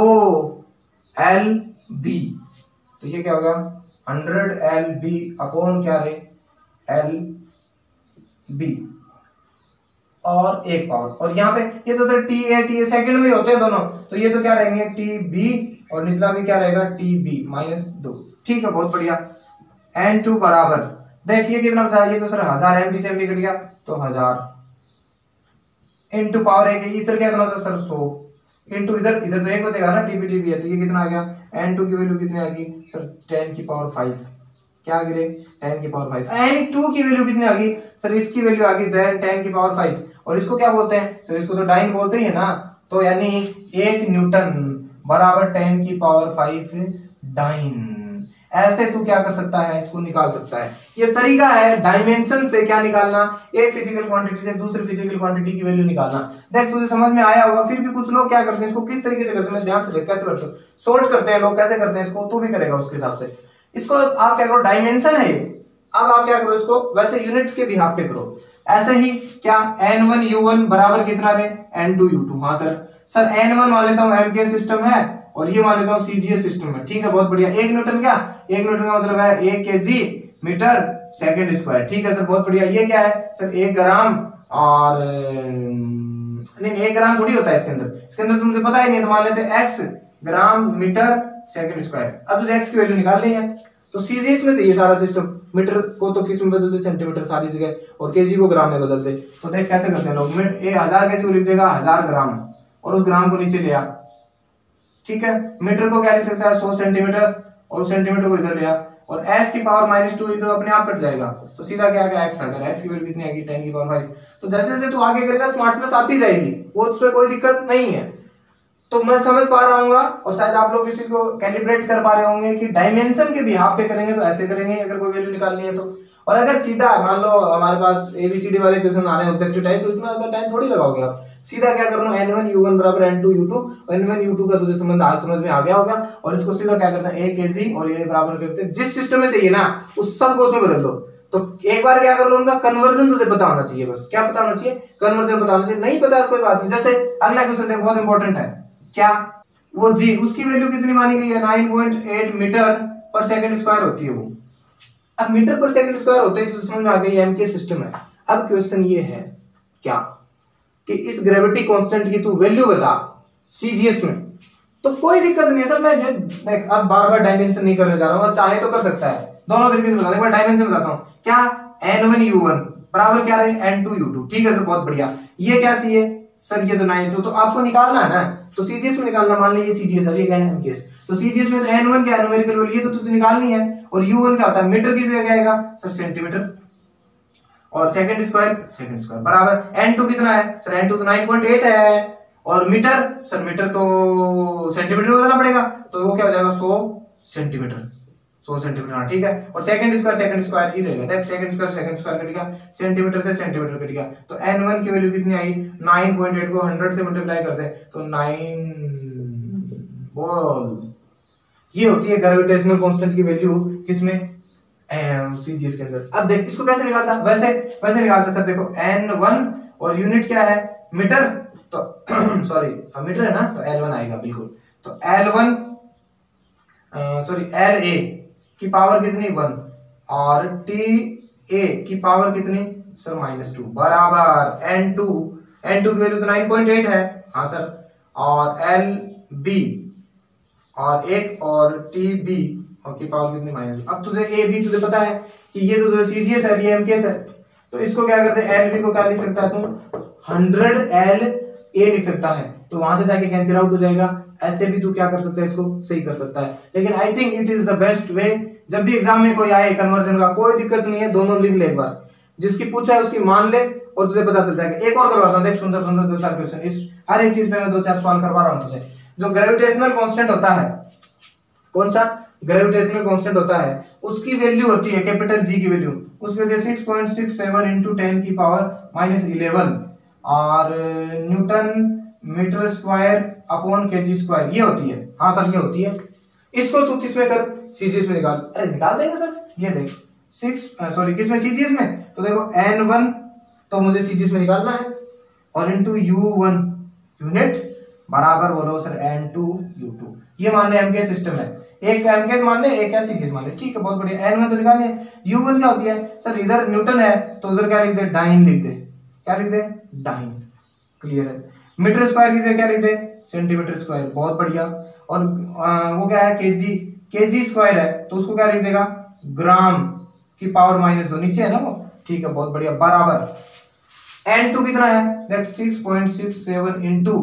S2: LB। तो ये क्या होगा 100 LB अपॉन क्या रे LB और 1 पावर। और यहाँ पे ये तो सर TA सेकंड में होते हैं दोनों, तो ये तो क्या रहेंगे TB और निचला भी क्या रहेगा TB -2। ठीक है बहुत बढ़िया। N2 बराबर देखिए कितना बचा, ये तो सर 1000 MB से MB कट गया तो 1000 इनटू पावर 1 इस तरह क्या करना था सर 100 इनटू इधर तो 1 बचेगा ना, TB है, तो ये कितना आ गया, N2 की वैल्यू कितनी आ गई सर 10 की पावर 5। क्या आ गई रे 10 की पावर 5। N2 की वैल्यू कितनी आ गई सर, इसकी वैल्यू आ गई 10 की पावर 5। और इसको क्या बोलते हैं सर, इसको तो डाइन बोलते ही है ना, तो यानी 1 न्यूटन बराबर 10 की पावर 5 डाइन। ऐसे तू क्या कर सकता है, इसको निकाल सकता है। ये तरीका है डायमेंशन से क्या निकालना, एक फिजिकल क्वांटिटी से दूसरी फिजिकल क्वांटिटी की वैल्यू निकालना। देख तुझे समझ में आया होगा। फिर भी कुछ लोग क्या करते हैं, इसको किस तरीके से करते हैं, मैं ध्यान से देख कैसे करते हैं, सॉर्ट करते हैं लोग, कैसे करते हैं इसको, तू भी करेगा उसके हिसाब से। इसको आप क्या करो, डायमेंशन है ये, अब आप क्या करो इसको वैसे यूनिट्स के बिहाफ पे करो। ऐसे ही क्या N1 U1 बराबर कितना रे N2 U2। हाँ सर N1 मान लेता हूँ एम के सिस्टम है और ये मान लेता हूँ सीजीएस सिस्टम है। ठीक है बहुत बढ़िया। 1 न्यूटन क्या, 1 न्यूटन का मतलब है 1 kg मीटर सेकंड स्क्वायर। ठीक है सर बहुत बढ़िया। ये क्या है सर 1 ग्राम और नहीं 1 ग्राम थोड़ी होता है इसके अंदर तो मुझे पता ही नहीं, तो मान लेते हैं x gram metre second square. अब तुझे x की वैल्यू निकालनी है तो सीजीएस में चाहिए सारा सिस्टम। मीटर को तो किस में बदल दे, सेंटीमीटर सारी जगह, और केजी को ग्राम में बदल दे। तो देख कैसे करते हैं लोग, 1000 केजी को लिख देगा 1000 ग्राम और उस ग्राम को नीचे ले आ। ठीक है, मीटर को क्या लिख सकता है 100 सेंटीमीटर और सेंटीमीटर को इधर ले आ, और s की पावर -2 तो अपने आप कट जाएगा, तो सीधा क्या आ गया x आ गया। x की वैल्यू कितनी आएगी 10 की पावर 5। तो जैसे जैसे तू आगे करेगा स्मार्टनेस आती जाएगी, वो उस पर कोई दिक्कत नहीं है। तो मैं समझ पा रहा हूँ और शायद आप लोग इस चीज को कैलिब्रेट कर पा रहे होंगे कि डायमेंशन के बिहाफ पे करेंगे तो ऐसे करेंगे अगर कोई वैल्यू निकालनी है तो। और अगर सीधा मान लो हमारे पास ABCD वाले क्वेश्चन आ रहे हैं ऑब्जेक्टिव टाइप, तो इतना ज्यादा टाइम थोड़ी लगाओगे आप। सीधा क्या करना, N1 U1 बराबर N2 U2, N1 U2 का तुझे समझ में आ गया होगा। और इसको सीधा क्या करते हैं 1 kg और ये बराबर करते हैं, जिस सिस्टम में चाहिए ना उस सब को उसमें बदल दो। तो एक बार क्या कर लो, उनका कन्वर्जन तुझे पता होना चाहिए, बस क्या पता होना चाहिए, कन्वर्जन पता होना चाहिए। नहीं पता तो कोई बात नहीं। जैसे अगला क्वेश्चन देख, बहुत इंपॉर्टेंट है, क्या वो जी उसकी वैल्यू कितनी मानी गई है, 9.8 मीटर पर सेकंड स्क्वायर होती है वो। अब मीटर पर सेकंड स्क्वायर होते ही तो समझ में आ गई एम के सिस्टम है। अब क्वेश्चन ये है क्या कि इस ग्रेविटी कांस्टेंट की तू वैल्यू बता सीजीएस में, तो कोई दिक्कत नहीं है सर। मैं देख अब बार बार डायमेंशन नहीं करने जा रहा हूँ, चाहे तो कर सकता है, दोनों तरीके से बता दे। एक बार डायमेंशन बताता हूँ, क्या n1u1 बराबर क्या रहे n2u2, ठीक है सर बहुत बढ़िया। ये क्या चाहिए सर, ये तो 9 तो आपको निकालना है ना, तो सीजीएस में निकालना, मान लीजिए सीजीएस सर ये क्या है एमकेएस, तो सीजीएस में तो n1 क्या है न्यूमेरिकल वैल्यू, ये तो तुझे निकालनी है। और u1 क्या होता है, मीटर की जगह क्या आएगा सर सेंटीमीटर, और सेकंड स्क्वायर बराबर n2 कितना है सर, n2 तो 9.8 है, और मीटर सर मीटर तो सेंटीमीटर में बदलना पड़ेगा, तो वो क्या हो जाएगा 100 सेंटीमीटर, 100 सेंटीमीटर, हाँ ठीक है। और सेकंड स्क्वायर ही रहेगा, देख सेकंड स्क्वायर कटेगा, सेंटीमीटर से सेंटीमीटर कटेगा, तो n1 की वैल्यू कितनी आई 9.8 को 100 से मल्टीप्लाई करते हैं तो 9 बोल, ये होती है ग्रेविटेशनल कांस्टेंट की वैल्यू किसमें, सीजीएस के अंदर। अब देख इसको कैसे निकालता, वैसे निकालते सर, देखो n1 और यूनिट क्या है मीटर, तो सॉरी मीटर है ना, तो L1 आएगा बिल्कुल। तो L1 सॉरी LA की पावर कितनी 1 और TA की पावर कितनी सर -2 बराबर n2 की वैल्यू तो 9.8 है, हाँ सर, और LB और 1 और TB और की पावर कितनी -2। अब तुझे AB तुझे पता है कि ये तो सीजीएस है, ये एमकेएस है, तो इसको क्या करते हैं LB को क्या लिख सकता है तू 100 LA लिख सकता है, तो वहां से जाके कैंसिल आउट हो जाएगा। ऐसे भी तू क्या कर सकता है, इसको सही कर सकता है, लेकिन I think it is the best way. जब भी एग्जाम में कोई आए कन्वर्जन का कोई दिक्कत नहीं है, दोनों लिख ले एक बार, जिसकी पूछा है उसकी मान ले और तुझे पता चल जाएगा। एक और करवाता हूं, देख सुंदर 2-4 क्वेश्चन, इस हर एक चीज पे मैं 2-4 सवाल करवा रहा हूं तुझे। जो ग्रेविटेशनल कांस्टेंट होता है, कौन सा ग्रेविटेशनल कांस्टेंट होता है, उसकी वैल्यू होती है कैपिटल जी की वैल्यू, उसकी होती है 6.67 इंटू 10 की पावर -11 और newton metre square upon KG square, ये होती है। हाँ सर ये होती है। इसको तू किस में कर, सीजीएस में निकाल। अरे निकाल देगा सर, ये देख किस में, सीजीएस में। तो देखो n1 तो मुझे सीजीएस में निकालना है, और इंटू u1 यूनिट बराबर बोलो सर n2u2। ये मान ले एमके सिस्टम है, एक एमके मान ले, एक सीजीएस मान ले, ठीक है बहुत बढ़िया। n1 तो निकाल लिया, u1 क्या होती है सर, इधर न्यूटन है तो उधर क्या लिख दे डाइन लिख दे, क्या लिख दे डाइन, क्लियर है। मीटर स्क्वायर की जगह क्या लिख दे सेंटीमीटर स्क्वायर, बहुत बढ़िया। और वो क्या है केजी स्क्वायर है तो उसको क्या लिख देगा ग्राम की पावर -2, नीचे है ना वो, ठीक है बहुत बढ़िया, बराबर n2 कितना है देख 6.67 इंटू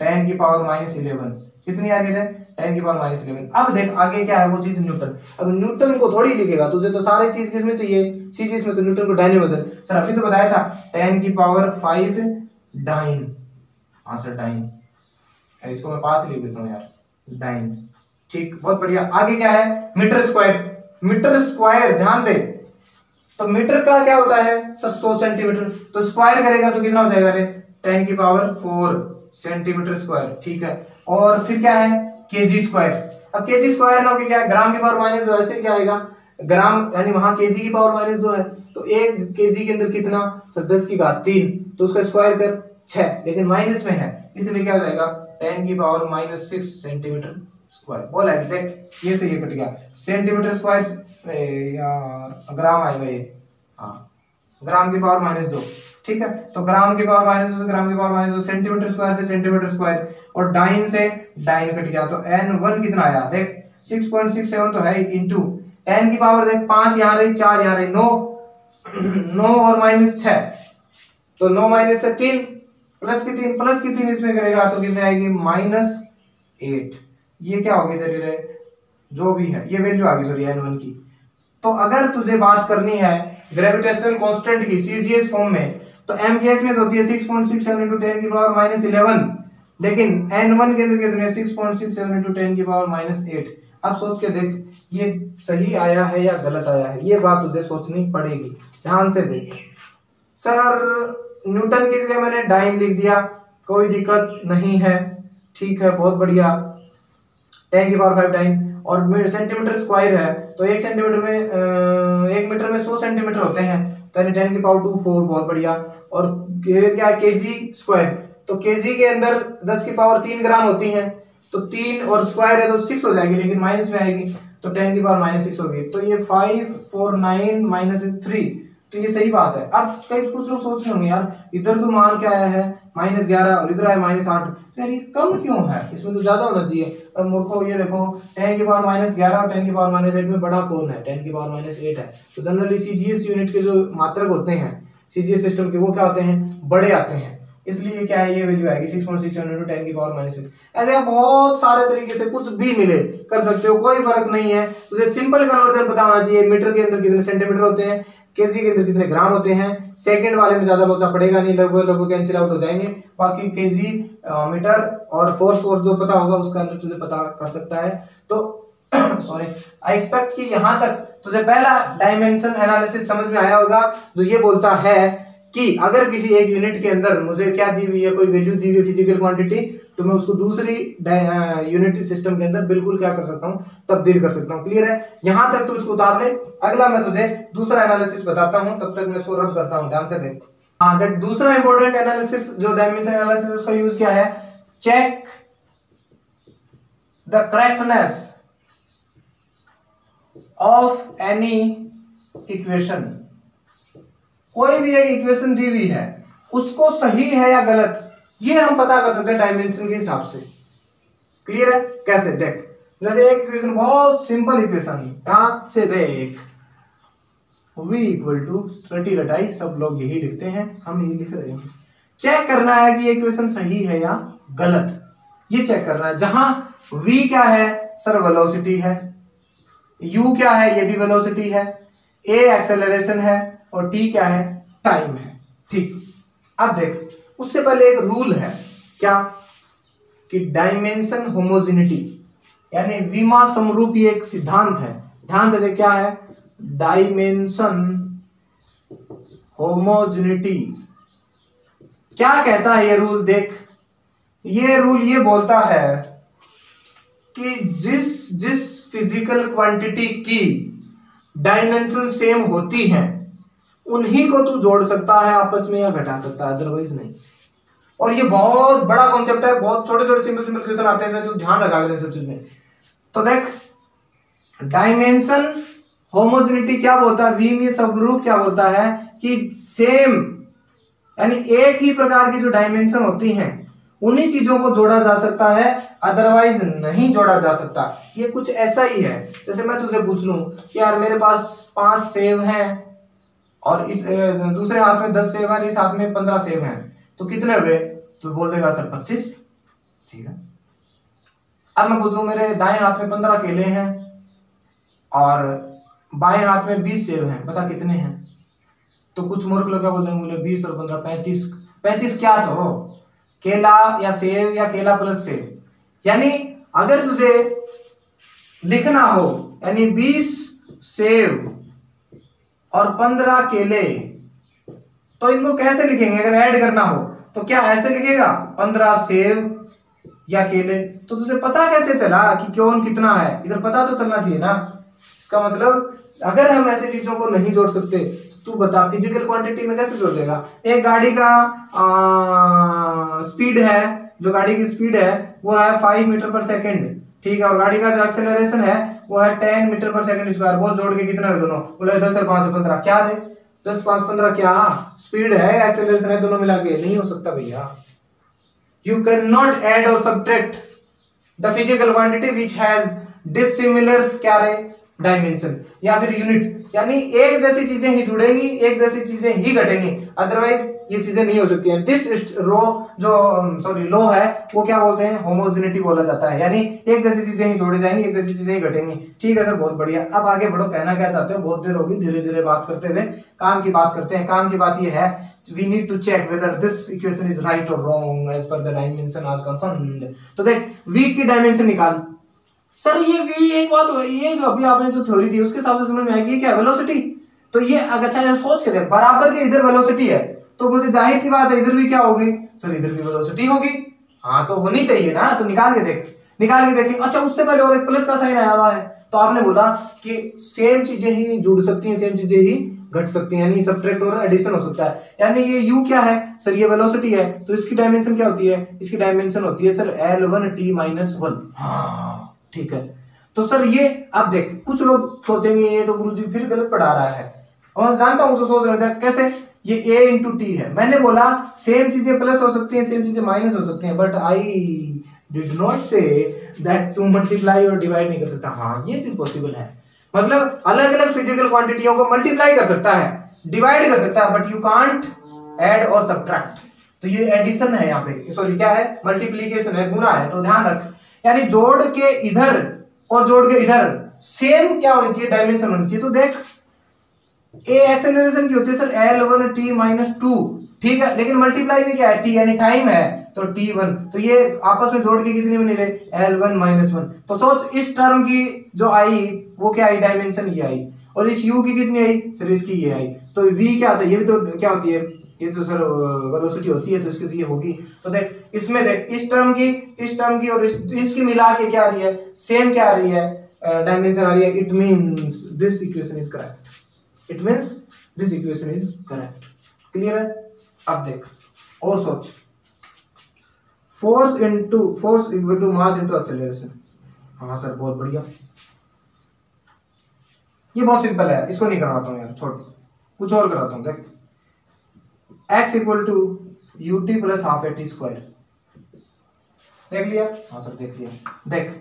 S2: 10 की पावर -11, कितनी आ रही है 10 की पावर -11। अब देख आगे क्या है वो चीज न्यूटन, अब न्यूटन को थोड़ी लिखेगा तुझे, तो सारी चीज किसमें चाहिए सीजीएस में, तो न्यूटन को डाइन में बदल। सर अभी तो बताया था 10 की पावर 5 डाइन, हाँ सर डाइन, इसको मैं पास लिख देता हूँ यार डाइन, ठीक बहुत बढ़िया। आगे क्या है मीटर स्क्वायर ध्यान दे, तो मीटर का क्या होता है सर 100 सेंटीमीटर, तो स्क्वायर करेगा तो कितना हो जाएगा रे 10 की पावर 4 सेंटीमीटर स्क्वायर, ठीक है। और फिर क्या है केजी स्क्वायर, अब केजी स्क्वायर ना क्या है ग्राम की पावर -2, ऐसे क्या आएगा ग्राम, यानी वहां केजी की पावर -2 है, तो एक केजी के अंदर कितना सर 10 की घात 3, तो उसका स्क्वायर कर 6, लेकिन माइनस में है इसलिए क्या हो जाएगा 10 की पावर -6 सेंटीमीटर स्क्वायर। बोला है देख ये से ये कट गया सेंटीमीटर स्क्वायर, यार ग्राम आएगा ये, हाँ ग्राम की पावर -2, ठीक है। तो ग्राम की पावर -2 से ग्राम की पावर -2, सेंटीमीटर स्क्वायर से सेंटीमीटर स्क्वायर, और डाइन से डाइन कट गया, तो n1 कितना आया देख 6.67 तो है इंटू 10 की पावर देख 5 यहाँ रही 4 यहाँ रही 9 और -6, तो 9 से 3 प्लस की 3 इसमें करेगा तो कितने आएगी -8। ये क्या होगी तेरी रे जो भी है ये वैल्यू आ गई सॉरी n1 की। तो अगर तुझे बात करनी है ग्रेविटेशनल कांस्टेंट की सीजीएस फॉर्म में, तो एमजीएस में तो होती है 6.67 इंटू 10 की पावर -11, लेकिन n1 के अंदर कितने 6.67 इंटू 10 की पावर -8। अब सोच के देख ये सही आया है या गलत आया है, ये बात तुझे सोचनी पड़ेगी, ध्यान से देख। सर न्यूटन की जगह मैंने डाइन लिख दिया, कोई दिक्कत नहीं है, ठीक है बहुत बढ़िया, 10 की पावर 5 डाइन, और सेंटीमीटर स्क्वायर है तो 1 सेंटीमीटर में 1 मीटर में 100 सेंटीमीटर होते हैं, तो 10 की पावर 2 4, बहुत बढ़िया। और क्या केजी स्क्वायर, तो केजी के अंदर 10 की पावर 3 ग्राम होती है, तो 3 और स्क्वायर है तो 6 हो जाएगी, लेकिन माइनस में आएगी तो 10 की पावर -6 होगी। तो ये 549 - 3, तो ये सही बात है। अब कई कुछ लोग सोच रहे होंगे यार इधर तो मान क्या आया है -11 और इधर आया -8, तो यार ये कम क्यों है, इसमें तो ज्यादा होना चाहिए। और मूर्खों ये देखो 10 की पावर -11 और 10 की पावर -8 में बड़ा कौन है, 10 की पावर -8 है। तो जनरली सीजीएस यूनिट के जो मात्रक होते हैं सीजीएस सिस्टम के वो क्या होते हैं, बड़े आते हैं, इसलिए क्या है ये वैल्यू आएगी 6.67 × 10 की पावर -6। ऐसे आप बहुत सारे तरीके से कुछ भी मिले कर सकते हो, कोई फर्क नहीं है। तुझे सिंपल कन्वर्जन पता होना चाहिए, मीटर के अंदर कितने सेंटीमीटर होते हैं, केजी के अंदर कितने ग्राम होते हैं, सेकंड वाले में ज्यादा लोचा पड़ेगा नहीं, लगभग कैंसिल आउट हो जाएंगे। बाकी केजी मीटर और फोर्स जो पता होगा उसका अंदर तुझे पता कर सकता है। तो सॉरी, आई एक्सपेक्ट कि यहाँ तक तुझे पहला डायमेंशन एनालिसिस समझ में आया होगा, जो ये बोलता है कि अगर किसी एक यूनिट के अंदर मुझे क्या दी हुई है, कोई वैल्यू दी हुई है फिजिकल क्वांटिटी, तो मैं उसको दूसरी यूनिट सिस्टम के अंदर बिल्कुल क्या कर सकता हूँ, तब्दील कर सकता हूँ। क्लियर है, यहां तक तू इसको उतार ले। अगला मैं तुझे दूसरा एनालिसिस बताता हूँ, तब तक मैं इसको रब करता हूँ, ध्यान से देख। हाँ देख, दूसरा इंपॉर्टेंट एनालिसिस जो डायमेंशन एनालिसिस, उसका यूज क्या है, check the correctness of any equation. कोई भी एक इक्वेशन दी हुई है उसको सही है या गलत, ये हम पता कर सकते हैं डायमेंशन के हिसाब से। क्लियर है, कैसे देख, जैसे एक इक्वेशन, बहुत सिंपल इक्वेशन, ध्यान से देख, v = 30 रटाई, सब लोग यही लिखते हैं, हम यही लिख रहे हैं। चेक करना है कि ये इक्वेशन सही है या गलत, ये चेक करना है। जहां v क्या है सर, वेलोसिटी है, u क्या है, ये भी वेलोसिटी है, a एक्सेलरेशन है, और t क्या है, टाइम है। ठीक, अब देख, उससे पहले एक रूल है क्या, कि डायमेंशन होमोजेनिटी, यानी विमा समरूपी एक सिद्धांत है। ध्यान से देख क्या है, डायमेंशन होमोजेनिटी क्या कहता है ये रूल, देख ये रूल ये बोलता है कि जिस फिजिकल क्वांटिटी की डायमेंशन सेम होती हैं उन्हीं को तू जोड़ सकता है आपस में या घटा सकता है, अदरवाइज नहीं। और ये बहुत बड़ा कॉन्सेप्ट है, बहुत छोटे छोटे सिंपल सिंपल क्वेश्चन आते हैं इसमें, तो ध्यान रखा करें सब चीज में। तो देख, डायमेंशन होमोजेनिटी क्या बोलता है, वी में समरूप क्या बोलता है कि सेम, यानी एक ही प्रकार की जो डायमेंशन होती हैं उन्हीं चीजों को जोड़ा जा सकता है, अदरवाइज नहीं जोड़ा जा सकता। ये कुछ ऐसा ही है, जैसे मैं तुझे पूछ लूं कि यार मेरे पास 5 सेब हैं और इस दूसरे हाथ में 10 सेब है, इस हाथ में 15 सेब हैं, तो कितने हुए, तो बोल देगा सर 25। ठीक है, अब मैं पूछूं मेरे दाएं हाथ में 15 केले हैं और बाएं हाथ में 20 सेब हैं, बता कितने हैं। तो कुछ मूर्ख लोग क्या बोलते हैं, बोले 20 और 15 35। 35 क्या, तो केला या सेब या केला प्लस सेब। यानी अगर तुझे लिखना हो, यानी 20 सेब और 15 केले, तो इनको कैसे लिखेंगे, अगर ऐड करना हो तो क्या ऐसे लिखेगा 15 सेब या केले, तो तुझे पता कैसे चला कि कौन कितना है, इधर पता तो चलना चाहिए ना। इसका मतलब अगर हम ऐसी चीजों को नहीं जोड़ सकते तो तू बता फिजिकल क्वांटिटी में कैसे जोड़ देगा। एक गाड़ी का स्पीड है, जो गाड़ी की स्पीड है वो है 5 मीटर पर सेकेंड, ठीक है, और गाड़ी का जो एक्सेलरेशन है वो है 10 मीटर पर सेकेंड स्क्वायर। बोल जोड़ के कितना है दोनों, बोले 10 और 5 15, क्या रे 10 5 15 क्या, स्पीड है एक्सेलरेशन है, दोनों मिला के नहीं हो सकता भैया। यू कैन नॉट एड और subtract the physical quantity which has dissimilar क्या रे डायमेंशन या फिर यूनिट, यानी एक जैसी चीजें ही जुड़ेंगी, एक जैसी चीजें ही घटेंगी, अदरवाइज ये चीजें नहीं हो सकती हैं। दिस लो है वो क्या बोलते हैं, होमोजेनिटी बोला जाता है, यानी एक जैसी चीजें ही जोड़ी जाएंगी, एक जैसी चीजें ही घटेंगी। ठीक है सर, बहुत बढ़िया। अब आगे बढ़ो, कहना क्या चाहते हो, बहुत देर होगी, धीरे धीरे बात करते हुए काम की बात करते हैं। काम की बात ये है, we need to check whether this equation is right or wrong as per the dimension as concerned। तो देख v की डायमेंशन निकाल। सर ये v एक बात हो, ये जो अभी आपने जो थ्योरी दी उसके हिसाब से समझ में आएगी क्या, वेलोसिटी। तो ये अच्छा सोच के देख, बराबर के इधर वेलोसिटी है तो मुझे जाहिर सी बात है इधर भी क्या होगी, सर इधर भी वेलोसिटी होगी। हाँ तो होनी चाहिए ना, तो निकाल के देख। निकाल के देखेंगे। अच्छा उससे पहले और एक प्लस का साइन आया हुआ है, तो आपने बोला कि सेम चीजें ही जुड़ सकती हैं, सेम चीजें ही घट सकती हैं, यानी सब्ट्रैक्ट और एडिशन हो सकता है। यानी ये u क्या है सर, ये वेलोसिटी है, तो इसकी डायमेंशन क्या होती है, इसकी डायमेंशन होती है सर L1t-1। हाँ ठीक है। तो सर ये अब देख, कुछ लोग सोचेंगे ये तो गुरुजी फिर गलत पढ़ा रहा है, और जानता हूं सोच रहे थे कैसे, ये a इंटू टी है। मैंने बोला सेम चीजें प्लस हो सकती हैं, सेम चीजें माइनस हो सकती हैं, but I did not say that तू मल्टीप्लाई और डिवाइड नहीं कर सकता। हाँ ये चीज पॉसिबल है, मतलब अलग अलग फिजिकल क्वांटिटियों को मल्टीप्लाई कर सकता है, डिवाइड कर सकता है, बट यू कांट ऐड और सब्ट्रैक्ट। तो ये एडिशन है यहाँ पे, सॉरी क्या है, मल्टीप्लीकेशन है, गुना है। तो ध्यान रख, यानी जोड़ के इधर और जोड़ के इधर सेम क्या होनी चाहिए, डायमेंशन होनी चाहिए। तो देख ए एक्सेलरेशन की होती है सर L1t-2, ठीक है, लेकिन मल्टीप्लाई में क्या है, t यानी टाइम है, तो t1, तो ये आपस में जोड़ के कितनी बनी रहे L1-1। तो सोच इस टर्म की जो आई वो क्या आई, डायमेंशन ये आई, और इस u की कितनी आई सर, इसकी ये आई। तो v क्या आता है, ये भी तो क्या होती है, ये तो सर वेलोसिटी होती है, तो इसकी तो ये होगी। तो देख इसमें देख इस टर्म की और इसकी मिला के क्या आ रही है, सेम क्या आ रही है, डायमेंशन आ रही है। It means this equation is correct, it means this equation is correct. Clear है? अब देख और सोच, force equal to mass into acceleration. हाँ सर बहुत बढ़िया, ये बहुत सिंपल है, इसको नहीं करवाता हूं यार, छोड़, कुछ और कराता हूं। देख x equal to ut plus half at square, देख लिया? हाँ सर देख लिया। देख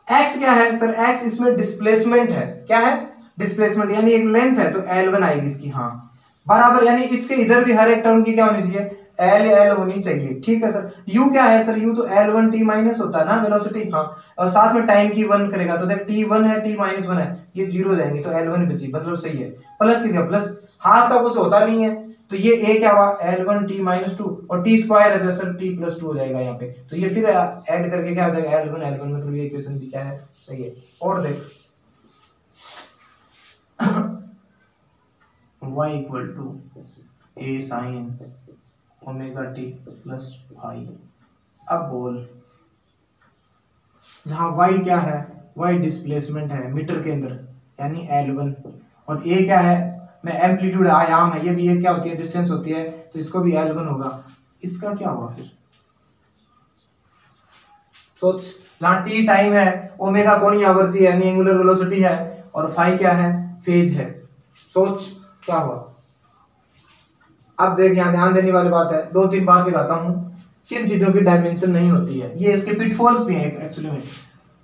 S2: x क्या है सर, x इसमें डिस्प्लेसमेंट है, क्या है डिस्प्लेसमेंट, यानी एक लेंथ है, तो L1 आएगी इसकी, हाँ बराबर, यानी इसके इधर भी हर एक टर्म की क्या होनी चाहिए, L होनी चाहिए, ठीक है सर। u क्या है सर, u तो L1t- होता है ना वेलोसिटी, हाँ, और साथ में टाइम की 1 करेगा, तो देख t1 है t-1 है, ये 0 हो जाएंगे, तो L1 बची, मतलब सही है। प्लस किसका प्लस, हाफ का कुछ होता नहीं है, तो ये a क्या हुआ L1t-2, और t स्क्वायर है तो सर t+2 हो जाएगा यहाँ पे, तो ये फिर ऐड करके क्या हो जाएगा L1, मतलब ये इक्वेशन भी क्या है, सही है। और देख y equal to a sine omega t plus phi. अब बोल, जहां y क्या है, y डिस्प्लेसमेंट है मीटर के अंदर, यानी L1, और a क्या है, में एम्पलीट्यूड आयाम है, ये भी, ये क्या होती है डिस्टेंस होती है, तो इसको भी L1 होगा। इसका क्या हुआ फिर, सोच, जहां t टाइम है, ओमेगा कोणीय आवर्ती है यानी एंगुलर वेलोसिटी है, और फाई क्या है, फेज है। सोच क्या हुआ। अब देख यहाँ ध्यान देने वाली बात है, 2-3 बात लिखाता हूं, किन चीजों की डायमेंशन नहीं होती है, ये इसके पिटफॉल्स भी हैं एक्चुअली में।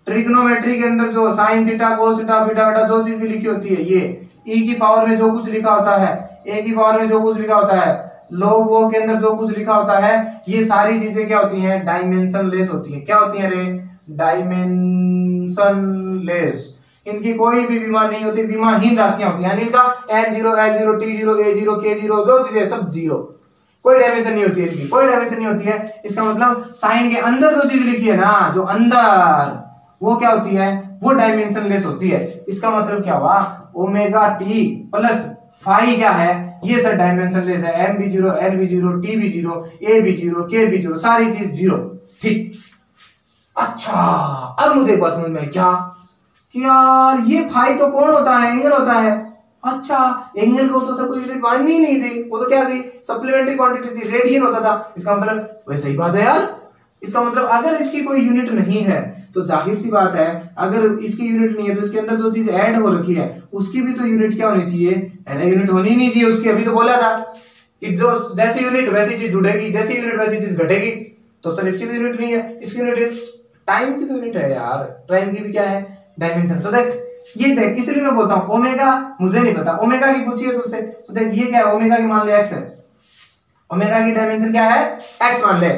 S2: ट्रिग्नोमेट्री के अंदर जो sine theta cos theta beta बेटा जो चीज भी लिखी होती है, ये e की पावर में जो कुछ लिखा होता है, a की पावर में जो कुछ लिखा होता है, log वो के अंदर जो कुछ लिखा होता है, ये सारी चीजें क्या होती हैं, डायमेंशन लेस होती हैं। क्या होती है रे, डायमेंशन लेस, इनकी कोई भी विमा नहीं होती, विमाहीन राशियां होती हैं, यानी इनका n0 l0 t0 a0 k0 जो चीजें सब जीरो, कोई डायमेंशन नहीं होती है इनकी, कोई डायमेंशन नहीं होती है। इसका मतलब साइन के अंदर जो चीज लिखी है ना, जो अंदर, वो क्या होती है, वो डायमेंशन लेस होती है। इसका मतलब क्या हुआ, ओमेगा टी प्लस फाई क्या है, ये सर डायमेंशन लेस है, m भी 0 l भी 0 t भी 0 a भी 0 k भी 0, सारी चीज 0, ठीक। अच्छा अब मुझे एक बात समझ में, क्या कि यार ये फाई तो कौन होता है, एंगल होता है। अच्छा एंगल को तो सर कोई यूनिट माननी ही नहीं थी, वो तो क्या थी, सप्लीमेंट्री क्वांटिटी थी, रेडियन होता था। इसका मतलब वैसे ही बात है यार, इसका मतलब अगर इसकी कोई यूनिट नहीं है तो जाहिर सी बात है, अगर इसकी यूनिट नहीं है तो इसके अंदर जो चीज ऐड हो रखी है उसकी भी तो यूनिट क्या होनी चाहिए, अरे यूनिट होनी नहीं चाहिए उसकी। अभी तो बोला था कि जो जैसी यूनिट वैसी चीज जुड़ेगी, जैसी यूनिट वैसी चीज घटेगी, तो सर इसकी भी यूनिट नहीं है, इसकी यूनिट टाइम की तो यूनिट है यार, टाइम की भी क्या है, डायमेंशन। तो देख ये देख, इसलिए मैं बोलता हूँ ओमेगा मुझे नहीं पता, ओमेगा की पूछिए तो उससे, तो देख ये क्या है, ओमेगा की मान ले x है, ओमेगा की डायमेंशन क्या है, x मान ले,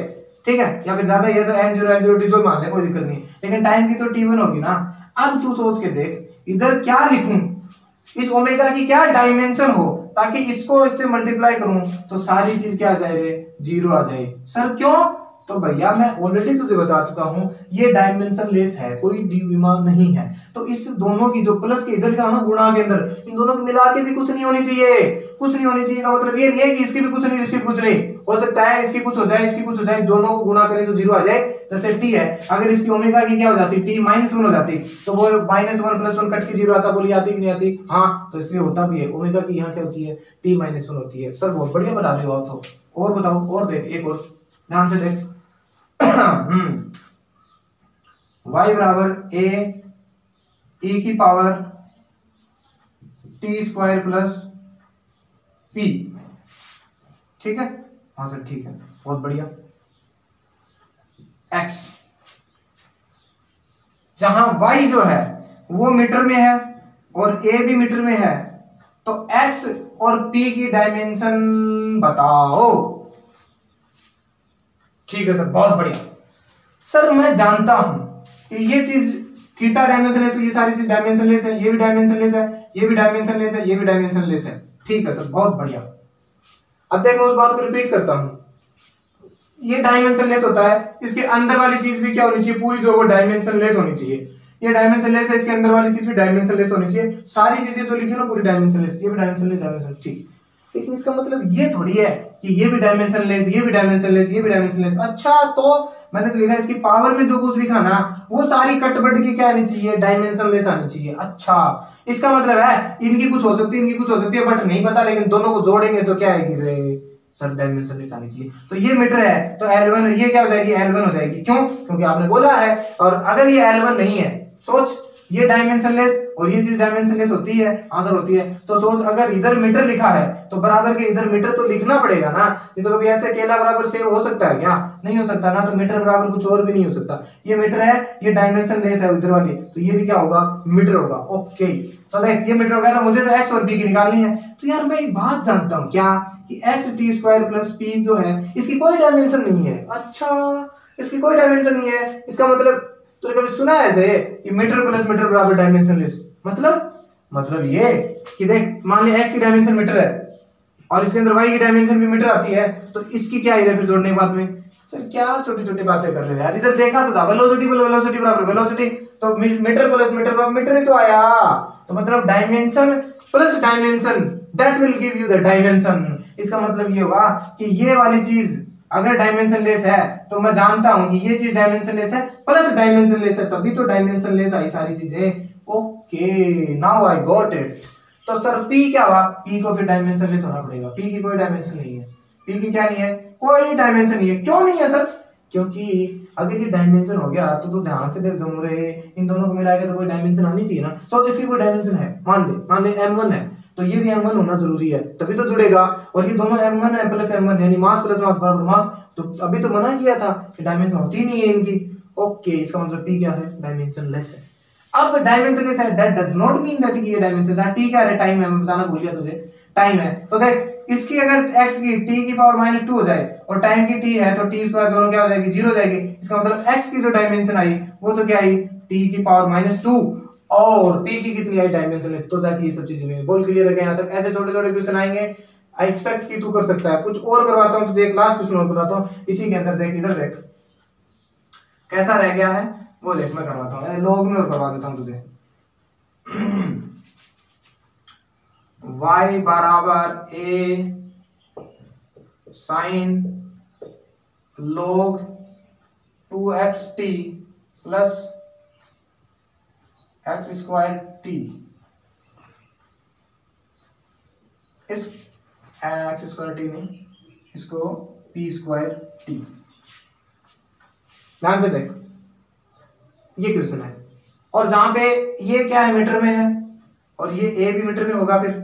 S2: ठीक है, या फिर ज्यादा ये तो m0 l0 t जो मान ले, कोई दिक्कत नहीं, लेकिन टाइम की तो t1 होगी ना। अब तू सोच के देख इधर क्या लिखूं, इस ओमेगा की क्या डायमेंशन हो, ताकि इसको इससे मल्टीप्लाई करूं तो सारी चीज क्या आ जाए, 0 आ जाए। सर क्यों, तो भैया मैं ऑलरेडी तुझे बता चुका हूं ये डायमेंशन लेस है, कोई द्विविमा नहीं है। तो इस दोनों की जो प्लस के इधर का ना गुणा के अंदर इन दोनों की मिला के भी कुछ नहीं होनी चाहिए, कुछ नहीं होनी चाहिए का मतलब ये नहीं है कि इसकी भी कुछ नहीं इसकी भी कुछ नहीं हो सकता है, इसकी कुछ हो जाए इसकी कुछ हो जाए, दोनों को गुणा करें तो 0 आ जाए। जैसे टी है, अगर इसकी ओमेगा की क्या हो जाती टी -1 हो जाती तो वो -1 + 1 कट के 0 आता, बोली आती कि नहीं आती? हाँ, तो इसलिए होता भी है ओमेगा की यहाँ क्या होती है टी -1 होती है। सर बहुत बढ़िया बता रहे हो आप तो, और बताओ और देख एक और ध्यान से देख y बराबर a e की power t square plus p, ठीक है? हाँ सर ठीक है, बहुत बढ़िया। x जहां y जो है वो मीटर में है और a भी मीटर में है, तो x और p की डायमेंशन बताओ। ठीक है सर, बहुत बढ़िया। सर मैं जानता हूं कि ये चीज थीटा डायमेंशन है तो ये सारी चीज डायमेंशन लेस है, ये भी डायमेंशन लेस है, ये भी डायमेंशन लेस है, ये भी डायमेंशन लेस है। ठीक है सर, बहुत बढ़िया। अब देखो उस बात को रिपीट करता हूं, ये डायमेंशन लेस होता है, इसके अंदर वाली चीज भी क्या होनी चाहिए, पूरी जो वो डायमेंशन लेस होनी चाहिए। ये डायमेंशन लेस है, इसके अंदर वाली चीज भी डायमेंशन लेस होनी चाहिए। सारी चीजें जो लिखी ना पूरी डायमेंशन लेस, ये भी डायमेंशन लेस, डायमेंशन ठीक। लेकिन इसका मतलब ये थोड़ी है कि ये भी डायमेंशन लेस, ये भी डायमेंशन लेस, ये भी डायमेंशन लेस। अच्छा, तो मैंने तो लिखा इसकी पावर में जो कुछ लिखा ना वो सारी कट-बट की क्या आनी चाहिए, डायमेंशन लेस आनी चाहिए। अच्छा, इसका मतलब है इनकी कुछ हो सकती है, इनकी कुछ हो सकती है, बट नहीं पता, लेकिन दोनों को जोड़ेंगे तो क्या आएगी रे सर, डायमेंशन लेस आनी चाहिए। तो ये मीटर है तो L1 ये क्या हो जाएगी, L1 हो जाएगी। क्यों? क्योंकि आपने बोला है। और अगर ये L1 नहीं है, सोच ये डायमेंशन लेस और ये चीज डायमेंशन लेस होती है, आंसर होती है। तो सोच अगर इधर मीटर लिखा है तो बराबर के इधर मीटर तो लिखना पड़ेगा ना, ये तो कभी ऐसे अकेला बराबर से हो सकता है क्या? नहीं हो सकता ना, तो मीटर बराबर कुछ और भी नहीं हो सकता। ये मीटर है, ये डायमेंशन लेस है उधर वाली, तो ये भी क्या होगा, मीटर होगा। ओके, तो देख ये मीटर हो गया, तो मुझे तो x और p की निकालनी है। तो यार मैं एक बात जानता हूँ क्या, कि x t square plus p जो है इसकी कोई डायमेंशन नहीं है। अच्छा, इसकी कोई डायमेंशन नहीं है, इसका मतलब तूने कभी सुना है ऐसे कि मीटर प्लस मीटर बराबर डायमेंशन लेस? मतलब ये कि देख मान ले x की डायमेंशन मीटर है और इसके अंदर y की डायमेंशन भी मीटर आती है, तो इसकी क्या है फिर जोड़ने के बाद में? सर क्या छोटी छोटी बातें कर रहे हो यार, इधर देखा तो था वेलोसिटी बराबर वेलोसिटी, तो मीटर प्लस मीटर बराबर मीटर ही तो आया। तो मतलब dimension plus dimension that will give you the dimension. इसका मतलब ये हुआ कि ये वाली चीज अगर डायमेंशन लेस है तो मैं जानता हूं कि ये चीज डायमेंशन लेस है प्लस डायमेंशन लेस है, तभी तो डायमेंशन लेस आई सारी चीजें। Okay, now I got it. तो सर P क्या हुआ, P को फिर डायमेंशन लेस होना पड़ेगा। P की कोई डायमेंशन नहीं है, P की क्या नहीं है, कोई डायमेंशन नहीं है। क्यों नहीं है सर? क्योंकि अगर ये डायमेंशन हो गया तो ध्यान से देख जमुरे, इन दोनों को मिलाएगा तो कोई डायमेंशन आनी चाहिए ना। सोच इसकी कोई डायमेंशन है, मान ले m1 है, तो ये भी m1 होना जरूरी है तभी तो जुड़ेगा। और ये दोनों m1 है प्लस m1 यानी मास प्लस मास बराबर मास, तो अभी तो मना किया था कि डायमेंशन होती ही नहीं है इनकी। ओके, इसका मतलब P क्या है, डायमेंशन लेस है। अब डायमेंशन लेस है, that does not mean that ये डायमेंशन है। T क्या है, टाइम है, मैं बताना भूल गया तुझे, टाइम है। तो देख इसकी अगर x की t की पावर -2 हो जाए और टाइम की t है तो t स्क्वायर दोनों क्या हो जाएगी, 0 हो जाएगी। इसका मतलब x की जो डायमेंशन आई वो तो क्या आई, t की पावर -2, और p की कितनी आई, डायमेंशन लेस। तो जाके ये सब चीजें में बोल क्लियर है क्या? यहाँ तक ऐसे छोटे छोटे क्वेश्चन आएंगे, आई एक्सपेक्ट कि तू कर सकता है। कुछ और करवाता हूँ तुझे, एक लास्ट क्वेश्चन और करवाता हूँ इसी के अंदर। देख इधर देख कैसा रह गया है वो देख, मैं करवाता हूँ लॉग में और करवा देता हूँ तुझे। y बराबर a sine log 2xt plus x square t, इस x स्क्वायर t नहीं, इसको p स्क्वायर t। ध्यान से देख ये क्वेश्चन है, और जहां पे ये क्या है, मीटर में है और ये a भी मीटर में होगा, फिर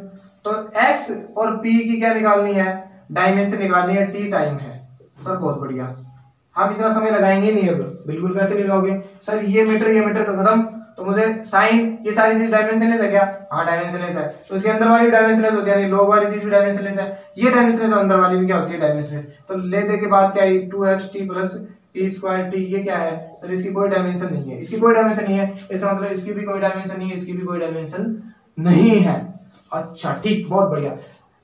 S2: तो x और p की क्या निकालनी है, डायमेंशन निकालनी है, t टाइम है। सर बहुत बढ़िया, आप इतना समय लगाएंगे नहीं अब, बिल्कुल कैसे नहीं लगाओगे सर, ये मीटर तो खत्म, तो मुझे साइन ये सारी चीज डायमेंशन लेस है क्या? हाँ डायमेंशन लेस है, तो इसके अंदर वाली डायमेंशन लेस होती है, यानी log वाली चीज भी डायमेंशन लेस है, ये डायमेंशन लेस, तो अंदर वाली भी क्या होती है, डायमेंशन लेस। तो ले दे के बाद क्या है, 2xt plus p square t, ये क्या है सर, इसकी कोई डायमेंशन नहीं है, इसकी कोई डायमेंशन नहीं है, इसका मतलब इसकी भी कोई डायमेंशन नहीं है, इसकी भी कोई डायमेंशन नहीं है। अच्छा ठीक, बहुत बढ़िया।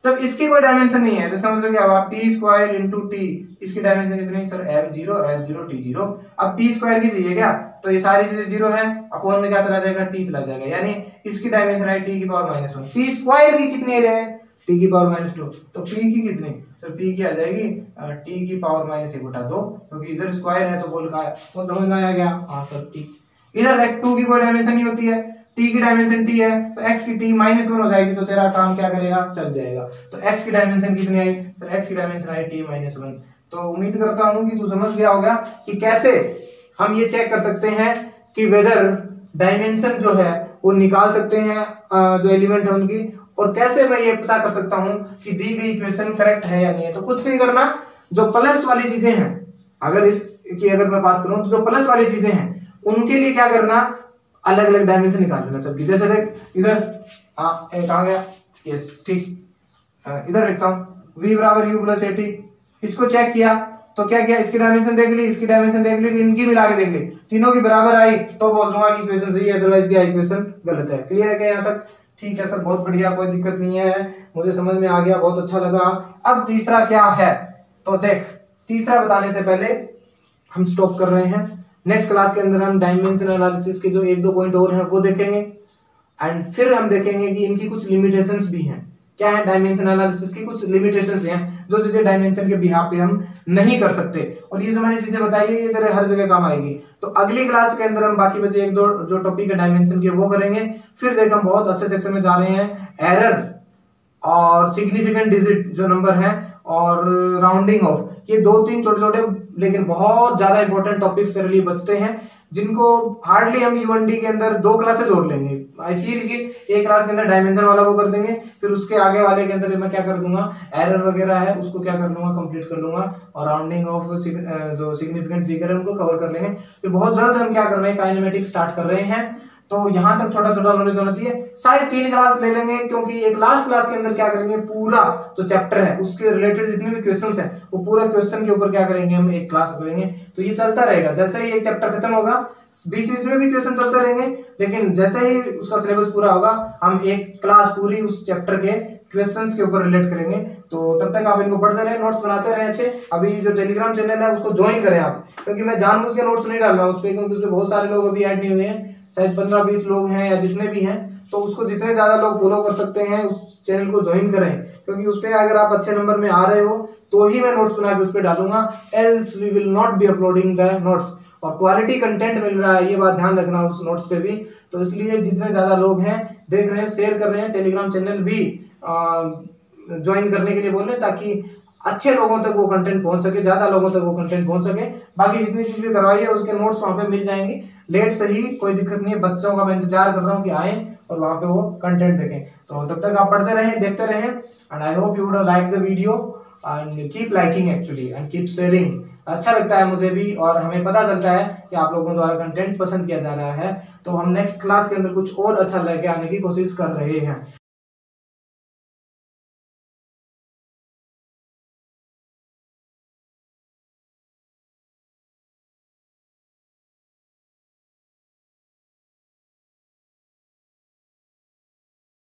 S2: जब इसकी कोई डायमेंशन नहीं है तो इसका मतलब क्या हुआ, पी स्क्वायर इंटू टी, इसकी डायमेंशन कितनी सर, F0 T0। अब पी स्क्वायर की चाहिए क्या, तो ये सारी चीजें जीरो है, अपॉन में क्या चला जाएगा, टी चला जाएगा, यानी इसकी डायमेंशन है टी की पावर -1। पी स्क्वायर की कितनी है, टी की पावर -2, तो पी की कितनी सर, पी की आ जाएगी टी की पावर -1/2, क्योंकि इधर स्क्वायर है तो बोल का वो समझ में आया क्या, हाँ सर टी। इधर देख 2 की कोई डायमेंशन नहीं होती है, टी की डायमेंशन टी है, तो x की t -1 हो जाएगी, तो तेरा काम क्या करेगा, चल जाएगा। तो x की डायमेंशन कितनी आई सर, x की डायमेंशन आई t -1। तो उम्मीद करता हूं कि तू समझ गया होगा कि कैसे हम ये चेक कर सकते हैं कि वेदर डायमेंशन जो है वो निकाल सकते हैं जो एलिमेंट है उनकी, और कैसे मैं ये पता कर सकता हूं कि दी गई इक्वेशन करेक्ट है या नहीं है। तो कुछ नहीं करना, जो प्लस वाली चीजें हैं, अगर मैं बात करूं तो जो प्लस वाली चीजें हैं उनके लिए क्या करना, अलग अलग डायमेंशन निकाल लेना सबकी। जैसे देख इधर एक आ गया, यस ठीक, इधर लिखता हूं v बराबर u प्लस a, इसको चेक किया तो क्या किया, इसकी डायमेंशन देख ली, इसकी डायमेंशन देख ली, इनकी मिला के देख ली, तीनों की बराबर आई तो बोल दूंगा कि इक्वेशन सही है, अदरवाइज क्या इक्वेशन गलत है। क्लियर है क्या यहाँ तक, ठीक है सर, बहुत बढ़िया, कोई दिक्कत नहीं है, मुझे समझ में आ गया, बहुत अच्छा लगा। अब तीसरा क्या है, तो देख तीसरा बताने से पहले हम स्टॉप कर रहे हैं, नेक्स्ट क्लास के अंदर हम डायमेंशन एनालिसिस के जो 1-2 पॉइंट और हैं वो देखेंगे, एंड फिर हम देखेंगे कि इनकी कुछ लिमिटेशंस भी हैं। क्या है, डायमेंशन एनालिसिस की कुछ लिमिटेशंस हैं, जो चीजें डायमेंशन के बिहाफ पे हम नहीं कर सकते, और ये जो मैंने चीजें बताई है ये तेरे हर जगह काम आएगी। तो अगली क्लास के अंदर हम बाकी बचे 1-2 जो टॉपिक है डायमेंशन के वो करेंगे। फिर देख हम बहुत अच्छे सेक्शन में जा रहे हैं, एरर और सिग्निफिकेंट डिजिट जो नंबर है, और राउंडिंग ऑफ, ये 2-3 छोटे छोटे लेकिन बहुत ज्यादा इंपॉर्टेंट टॉपिक्स तेरे लिए बचते हैं, जिनको हार्डली हम यूएनडी के अंदर 2 क्लासेस और लेंगे। आई फील कि एक क्लास के अंदर डायमेंशन वाला वो कर देंगे, फिर उसके आगे वाले के अंदर मैं क्या कर दूंगा, एरर वगैरह है उसको क्या कर लूंगा, कंप्लीट कर लूंगा, और राउंडिंग ऑफ जो सिग्निफिकेंट फिगर है उनको कवर कर लेंगे। फिर बहुत जल्द हम क्या कर रहे हैं, काइनेमेटिक्स स्टार्ट कर रहे हैं। तो यहाँ तक छोटा छोटा नॉलेज होना चाहिए, शायद 3 क्लास ले लेंगे, क्योंकि एक लास्ट क्लास के अंदर क्या करेंगे, पूरा जो चैप्टर है उसके रिलेटेड जितने भी क्वेश्चंस हैं वो पूरा क्वेश्चन के ऊपर क्या करेंगे, हम एक क्लास करेंगे। तो ये चलता रहेगा, जैसे ही एक चैप्टर खत्म होगा बीच बीच में भी क्वेश्चन चलते रहेंगे, लेकिन जैसे ही उसका सिलेबस पूरा होगा हम एक क्लास पूरी उस चैप्टर के क्वेश्चंस के ऊपर रिलेट करेंगे। तो तब तक आप इनको पढ़ते रहे, नोट्स बनाते रहे अच्छे। अभी जो टेलीग्राम चैनल है उसको ज्वाइन करें आप, क्योंकि मैं जानबूझ के नोट्स नहीं डाल रहा हूँ उस पर, क्योंकि उसमें बहुत सारे लोग अभी ऐड नहीं हुए हैं, शायद 15-20 लोग हैं या जितने भी हैं। तो उसको जितने ज्यादा लोग फॉलो कर सकते हैं उस चैनल को ज्वाइन करें, क्योंकि उस पर अगर आप अच्छे नंबर में आ रहे हो तो ही मैं नोट्स बना के उस पर डालूंगा, else we will not be uploading the notes. और क्वालिटी कंटेंट मिल रहा है, ये बात ध्यान रखना उस नोट्स पे भी। तो इसलिए जितने ज्यादा लोग हैं देख रहे हैं, शेयर कर रहे हैं, टेलीग्राम चैनल भी ज्वाइन करने के लिए बोल रहे हैं, ताकि अच्छे लोगों तक वो कंटेंट पहुंच सके, ज्यादा लोगों तक वो कंटेंट पहुंच सके। बाकी जितनी चीज भी करवाई है उसके नोट्स वहां पे मिल जाएंगे, लेट सही कोई दिक्कत नहीं है। बच्चों का मैं इंतजार कर रहा हूँ कि आए और वहां पे वो कंटेंट देखें। तो तब तक आप पढ़ते रहें, देखते रहें, and I hope you would like the video and keep liking actually and keep sharing. अच्छा लगता है मुझे भी, और हमें पता चलता है कि आप लोगों द्वारा कंटेंट पसंद किया जा रहा है। तो हम नेक्स्ट क्लास के अंदर कुछ और अच्छा लेके आने की कोशिश कर रहे हैं।